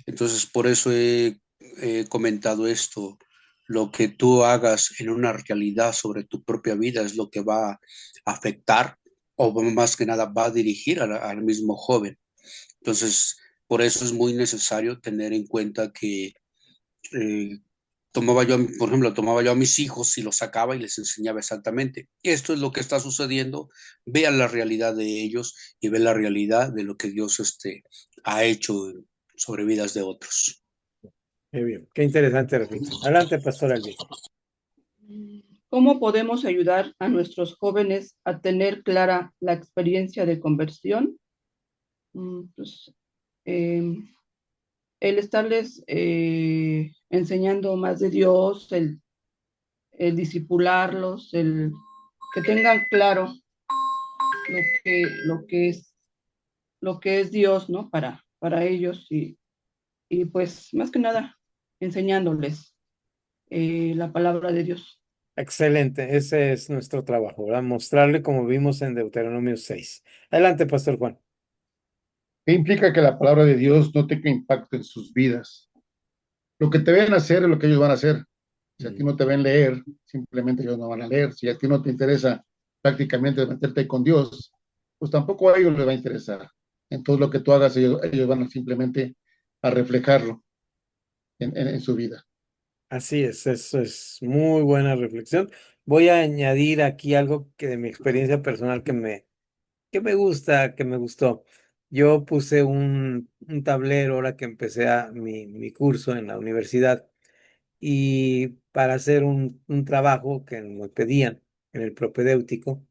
[SPEAKER 2] Entonces, por eso he comentado esto. Lo que tú hagas en una realidad sobre tu propia vida es lo que va a afectar o más que nada va a dirigir al mismo joven. Entonces, por eso es muy necesario tener en cuenta que eh, por ejemplo, tomaba yo a mis hijos y los sacaba y les enseñaba exactamente. Esto es lo que está sucediendo. Vean la realidad de ellos y vean la realidad de lo que Dios ha hecho sobre vidas de otros.
[SPEAKER 1] Muy bien, qué interesante reflexión. Adelante, Pastor Elvia.
[SPEAKER 3] ¿Cómo podemos ayudar a nuestros jóvenes a tener clara la experiencia de conversión? Pues, el estarles enseñando más de Dios, el discipularlos, el que tengan claro lo que es, lo que es Dios, ¿no? Para ellos y pues más que nada enseñándoles la palabra de Dios.
[SPEAKER 1] Excelente, ese es nuestro trabajo, ¿verdad? Mostrarle como vimos en Deuteronomio 6. Adelante, Pastor Juan.
[SPEAKER 4] ¿Qué implica que la palabra de Dios no tenga impacto en sus vidas? Lo que te ven hacer es lo que ellos van a hacer. Si a ti no te ven leer, simplemente ellos no van a leer. Si a ti no te interesa prácticamente meterte con Dios, pues tampoco a ellos les va a interesar. Entonces lo que tú hagas, ellos van a simplemente a reflejarlo en su vida.
[SPEAKER 1] Así es, eso es muy buena reflexión. Voy a añadir aquí algo que de mi experiencia personal que me gusta, que me gustó. Yo puse un tablero ahora que empecé mi curso en la universidad y para hacer un trabajo que me pedían en el propedéutico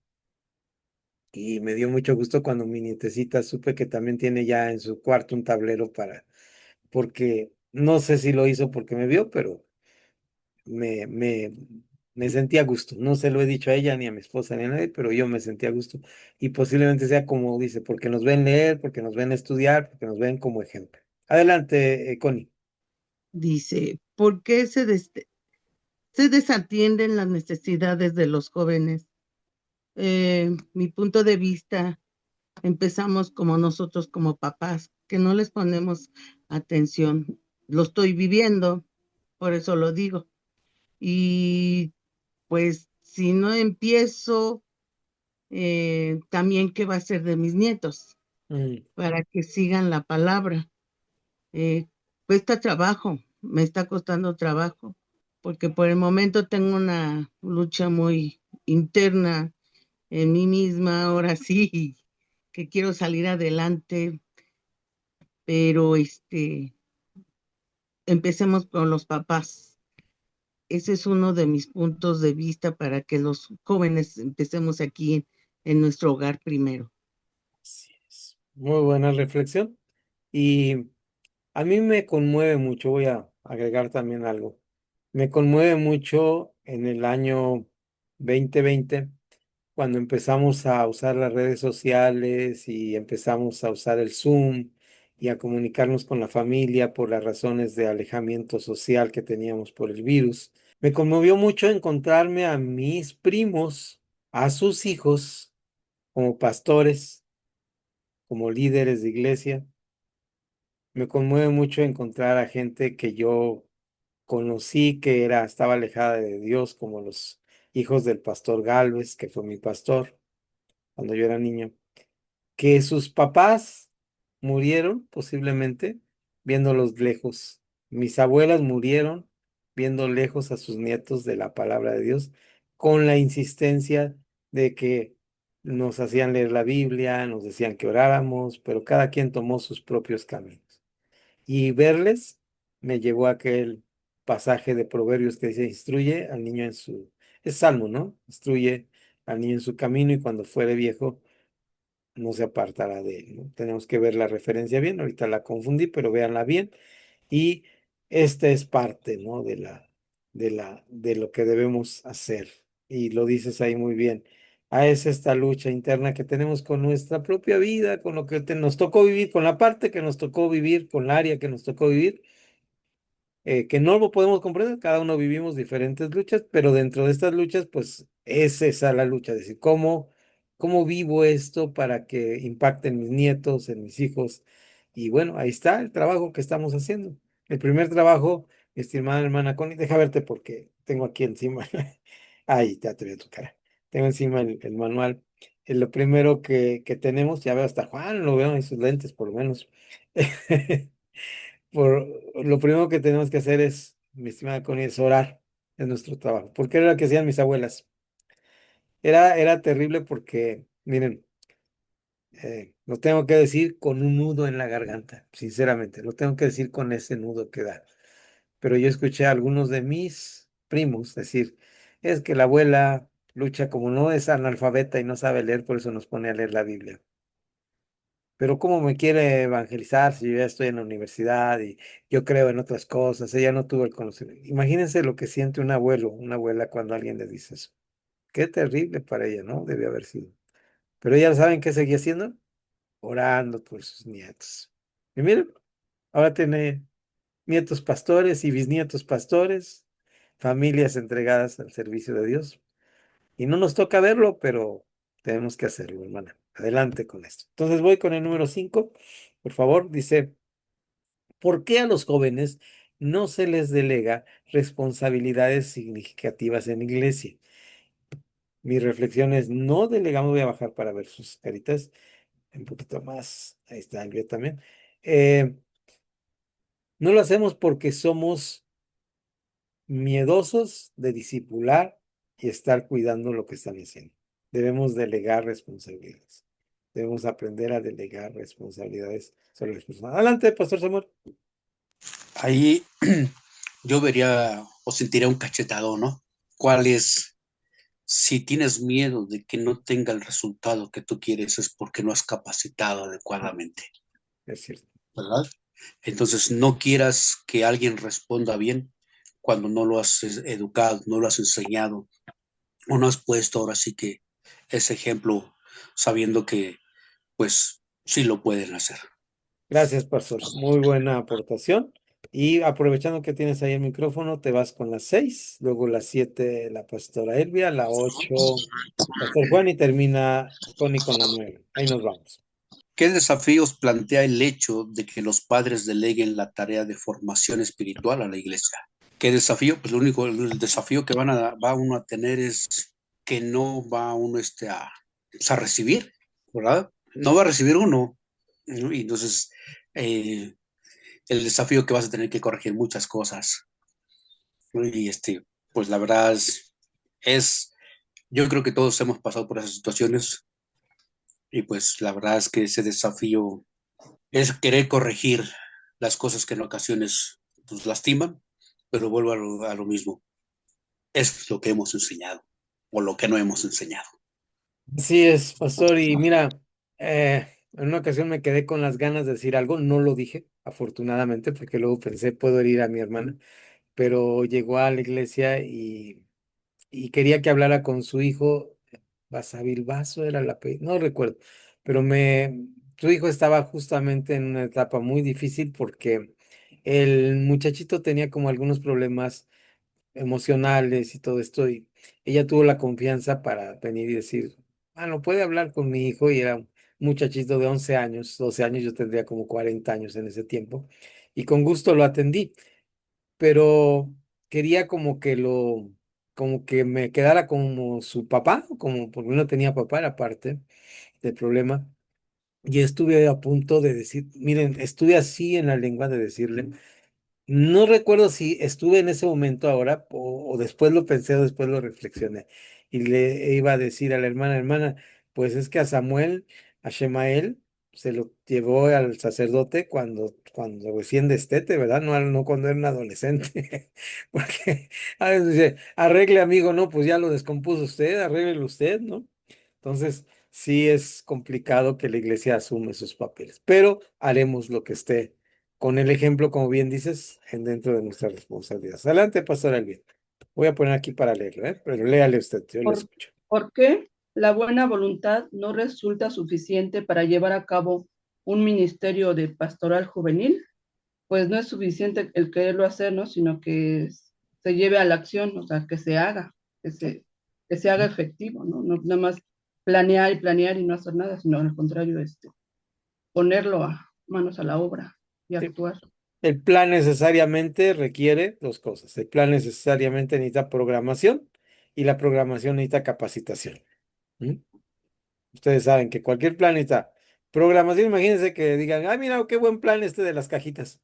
[SPEAKER 1] y me dio mucho gusto cuando mi nietecita supe que también tiene ya en su cuarto un tablero porque no sé si lo hizo porque me vio, pero me, me, me sentí a gusto. No se lo he dicho a ella, ni a mi esposa, ni a nadie, pero yo me sentí a gusto. Y posiblemente sea como dice, porque nos ven leer, porque nos ven estudiar, porque nos ven como ejemplo. Adelante, Connie.
[SPEAKER 5] Dice, ¿por qué se desatienden las necesidades de los jóvenes? Mi punto de vista, empezamos como nosotros como papás, que no les ponemos atención. Lo estoy viviendo, por eso lo digo. Y pues si no empiezo, también qué va a ser de mis nietos
[SPEAKER 1] Mm,
[SPEAKER 5] para que sigan la palabra. Cuesta trabajo, me está costando trabajo, porque por el momento tengo una lucha muy interna en mí misma, ahora sí, que quiero salir adelante, pero empecemos con los papás. Ese es uno de mis puntos de vista para que los jóvenes empecemos aquí en nuestro hogar primero.
[SPEAKER 1] así es. Muy buena reflexión. Y a mí me conmueve mucho, voy a agregar también algo. Me conmueve mucho en el año 2020 cuando empezamos a usar las redes sociales y empezamos a usar el Zoom y a comunicarnos con la familia por las razones de alejamiento social que teníamos por el virus. Me conmovió mucho encontrarme a mis primos, a sus hijos, como pastores, como líderes de iglesia. Me conmueve mucho encontrar a gente que yo conocí que estaba alejada de Dios, como los hijos del pastor Galvez, que fue mi pastor cuando yo era niño, que sus papás murieron posiblemente viéndolos lejos. Mis abuelas murieron viendo lejos a sus nietos de la palabra de Dios, con la insistencia de que nos hacían leer la Biblia, nos decían que oráramos, pero cada quien tomó sus propios caminos. Y verles me llevó a aquel pasaje de Proverbios que dice, instruye al niño es Salmo, ¿no? Instruye al niño en su camino y cuando fuere viejo no se apartará de él, ¿no? Tenemos que ver la referencia bien, ahorita la confundí, pero véanla bien. Y esta es parte, ¿no? De lo que debemos hacer. Y lo dices ahí muy bien. Es esta lucha interna que tenemos con nuestra propia vida, con lo que nos tocó vivir, con la parte que nos tocó vivir, con el área que nos tocó vivir que no lo podemos comprender, cada uno vivimos diferentes luchas, pero dentro de estas luchas, pues es esa la lucha, es decir, cómo vivo esto para que impacte en mis nietos, en mis hijos. Y bueno, ahí está el trabajo que estamos haciendo. El primer trabajo, mi estimada hermana Connie, deja verte porque tengo aquí encima, ahí ya te veo tu cara, tengo encima el manual. Lo primero que tenemos, ya veo hasta Juan, lo veo en sus lentes por lo menos. Lo primero que tenemos que hacer es, mi estimada Connie, es orar en nuestro trabajo. Porque era lo que hacían mis abuelas. Era terrible porque, miren, lo tengo que decir con un nudo en la garganta, sinceramente, lo tengo que decir con ese nudo que da. Pero yo escuché a algunos de mis primos decir, es que la abuela lucha como no es analfabeta y no sabe leer, por eso nos pone a leer la Biblia. Pero ¿cómo me quiere evangelizar si yo ya estoy en la universidad y yo creo en otras cosas? Ella no tuvo el conocimiento. Imagínense lo que siente un abuelo, una abuela cuando alguien le dice eso. Qué terrible para ella, ¿no? Debió haber sido. Pero ella saben qué seguía haciendo, orando por sus nietos. Y miren, ahora tiene nietos pastores y bisnietos pastores, familias entregadas al servicio de Dios. Y no nos toca verlo, pero tenemos que hacerlo, hermana. Adelante con esto. Entonces voy con el número 5. Por favor, dice, ¿por qué a los jóvenes no se les delega responsabilidades significativas en la iglesia? Mi reflexión es, no delegamos, voy a bajar para ver sus caritas un poquito más. Ahí está, Elvia también. No lo hacemos porque somos miedosos de discipular y estar cuidando lo que están haciendo. Debemos delegar responsabilidades. Debemos aprender a delegar responsabilidades sobre las personas. Adelante, Pastor Samuel.
[SPEAKER 2] Ahí yo vería o sentiría un cachetado, ¿no? ¿Cuál es? Si tienes miedo de que no tenga el resultado que tú quieres, es porque no has capacitado adecuadamente,
[SPEAKER 1] Es cierto.
[SPEAKER 2] ¿verdad? Entonces, no quieras que alguien responda bien cuando no lo has educado, no lo has enseñado, o no has puesto ahora sí que ese ejemplo sabiendo que, pues, sí lo pueden hacer.
[SPEAKER 1] Gracias, Pastor. Muy buena aportación. Y aprovechando que tienes ahí el micrófono, te vas con las 6, luego las 7, la pastora Elvia, la 8, Pastor Juan, y termina Tony con la 9. Ahí nos vamos.
[SPEAKER 2] ¿Qué desafíos plantea el hecho de que los padres deleguen la tarea de formación espiritual a la iglesia? ¿Qué desafío? Pues el desafío que va uno a tener es que no va uno a recibir, ¿verdad? No va a recibir uno, ¿no? Y entonces el desafío que vas a tener que corregir muchas cosas, ¿no? Y pues la verdad yo creo que todos hemos pasado por esas situaciones y pues la verdad es que ese desafío es querer corregir las cosas que en ocasiones pues lastiman, pero vuelvo a lo mismo. Es lo que hemos enseñado o lo que no hemos enseñado.
[SPEAKER 1] Así es, Pastor. Y mira, en una ocasión me quedé con las ganas de decir algo, no lo dije, afortunadamente, porque luego pensé, puedo herir a mi hermana, pero llegó a la iglesia y quería que hablara con su hijo. Basavilbaso era la apellido, no recuerdo, pero su hijo estaba justamente en una etapa muy difícil porque el muchachito tenía como algunos problemas emocionales y todo esto, y ella tuvo la confianza para venir y decir, no puede hablar con mi hijo, y era un muchachito de 11 años, 12 años, yo tendría como 40 años en ese tiempo, y con gusto lo atendí, pero quería como que me quedara como su papá, como porque no tenía papá, era parte del problema. Y estuve a punto de decir, miren, estuve así en la lengua de decirle, no recuerdo si estuve en ese momento ahora o después lo pensé o después lo reflexioné. Y le iba a decir a la hermana, pues es que a Samuel, a Shemael, se lo llevó al sacerdote cuando recién destete, ¿verdad? No cuando era un adolescente. Porque a veces dice, arregle amigo, no, pues ya lo descompuso usted, arréglelo usted, ¿no? Entonces, sí es complicado que la iglesia asume sus papeles, pero haremos lo que esté con el ejemplo, como bien dices, dentro de nuestras responsabilidades. Adelante, Pastor Elvia. Voy a poner aquí para leerlo, pero léale usted, yo lo escucho.
[SPEAKER 3] ¿Por qué la buena voluntad no resulta suficiente para llevar a cabo un ministerio de pastoral juvenil? Pues no es suficiente el quererlo hacer, ¿no? Sino que se lleve a la acción, o sea, que se haga, que se haga efectivo, ¿no? No nada más planear y no hacer nada, sino al contrario, ponerlo a manos a la obra y
[SPEAKER 1] Sí.
[SPEAKER 3] actuar.
[SPEAKER 1] El plan necesariamente requiere dos cosas. El plan necesariamente necesita programación y la programación necesita capacitación. ¿Mm? Ustedes saben que cualquier plan necesita programación. Imagínense que digan, mira, qué buen plan este de las cajitas.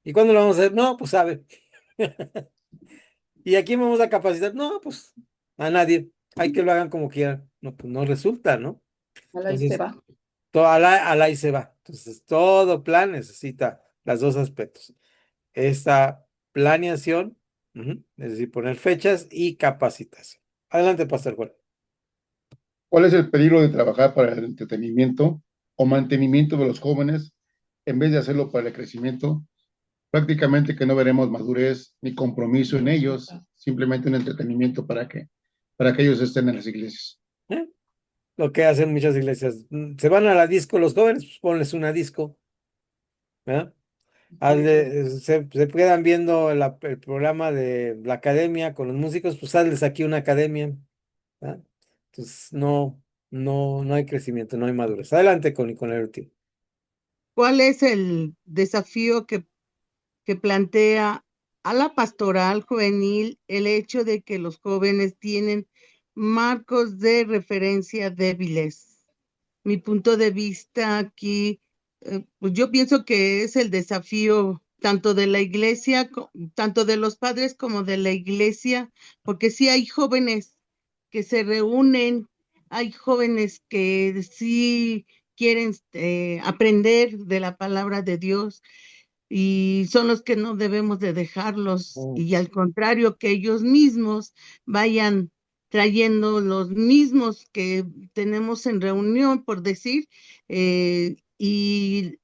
[SPEAKER 1] ¿Y cuándo lo vamos a hacer? No, pues sabe. ¿Y a quién vamos a capacitar? No, pues a nadie. Hay que lo hagan como quieran. No, pues no resulta, ¿no?
[SPEAKER 3] Ahí se
[SPEAKER 1] Entonces,
[SPEAKER 3] va.
[SPEAKER 1] al ahí se va. Entonces, todo plan necesita los dos aspectos. Esta planeación, es decir, poner fechas y capacitación. Adelante, Pastor Juan.
[SPEAKER 4] ¿Cuál es el peligro de trabajar para el entretenimiento o mantenimiento de los jóvenes en vez de hacerlo para el crecimiento? Prácticamente que no veremos madurez ni compromiso en ellos, simplemente un entretenimiento para que ellos estén en las iglesias.
[SPEAKER 1] ¿Eh? Lo que hacen muchas iglesias. Se van a la disco los jóvenes, pues ponles una disco, ¿verdad? Se quedan viendo el programa de la academia con los músicos, pues hazles aquí una academia. ¿Ah? Entonces, no hay crecimiento, no hay madurez. Adelante con el último.
[SPEAKER 5] ¿Cuál es el desafío que plantea a la pastoral juvenil el hecho de que los jóvenes tienen marcos de referencia débiles? Mi punto de vista aquí, pues yo pienso que es el desafío tanto de la iglesia, tanto de los padres como de la iglesia, porque sí hay jóvenes que se reúnen, hay jóvenes que sí quieren aprender de la palabra de Dios y son los que no debemos de dejarlos y al contrario que ellos mismos vayan trayendo los mismos que tenemos en reunión, por decir, y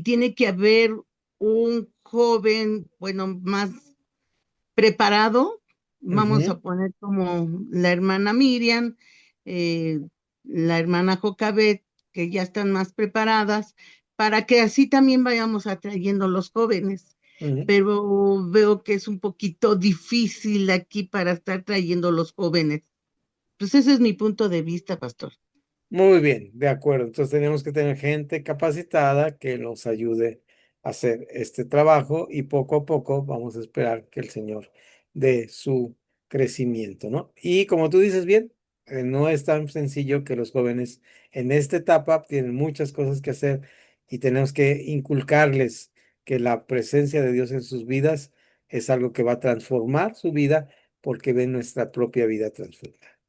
[SPEAKER 5] tiene que haber un joven, bueno, más preparado, vamos a poner como la hermana Miriam, eh, la hermana Jocabet, que ya están más preparadas, para que así también vayamos atrayendo los jóvenes.
[SPEAKER 1] Ujú.
[SPEAKER 5] Pero veo que es un poquito difícil aquí para estar trayendo los jóvenes. Pues ese es mi punto de vista, pastor.
[SPEAKER 1] Muy bien, de acuerdo. Entonces tenemos que tener gente capacitada que nos ayude a hacer este trabajo y poco a poco vamos a esperar que el Señor dé su crecimiento, ¿no? Y como tú dices bien, no es tan sencillo que los jóvenes en esta etapa tienen muchas cosas que hacer y tenemos que inculcarles que la presencia de Dios en sus vidas es algo que va a transformar su vida porque ven nuestra propia vida transformada.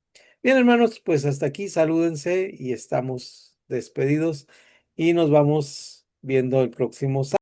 [SPEAKER 1] Bien, hermanos, pues hasta aquí, salúdense y estamos despedidos y nos vamos viendo el próximo sábado.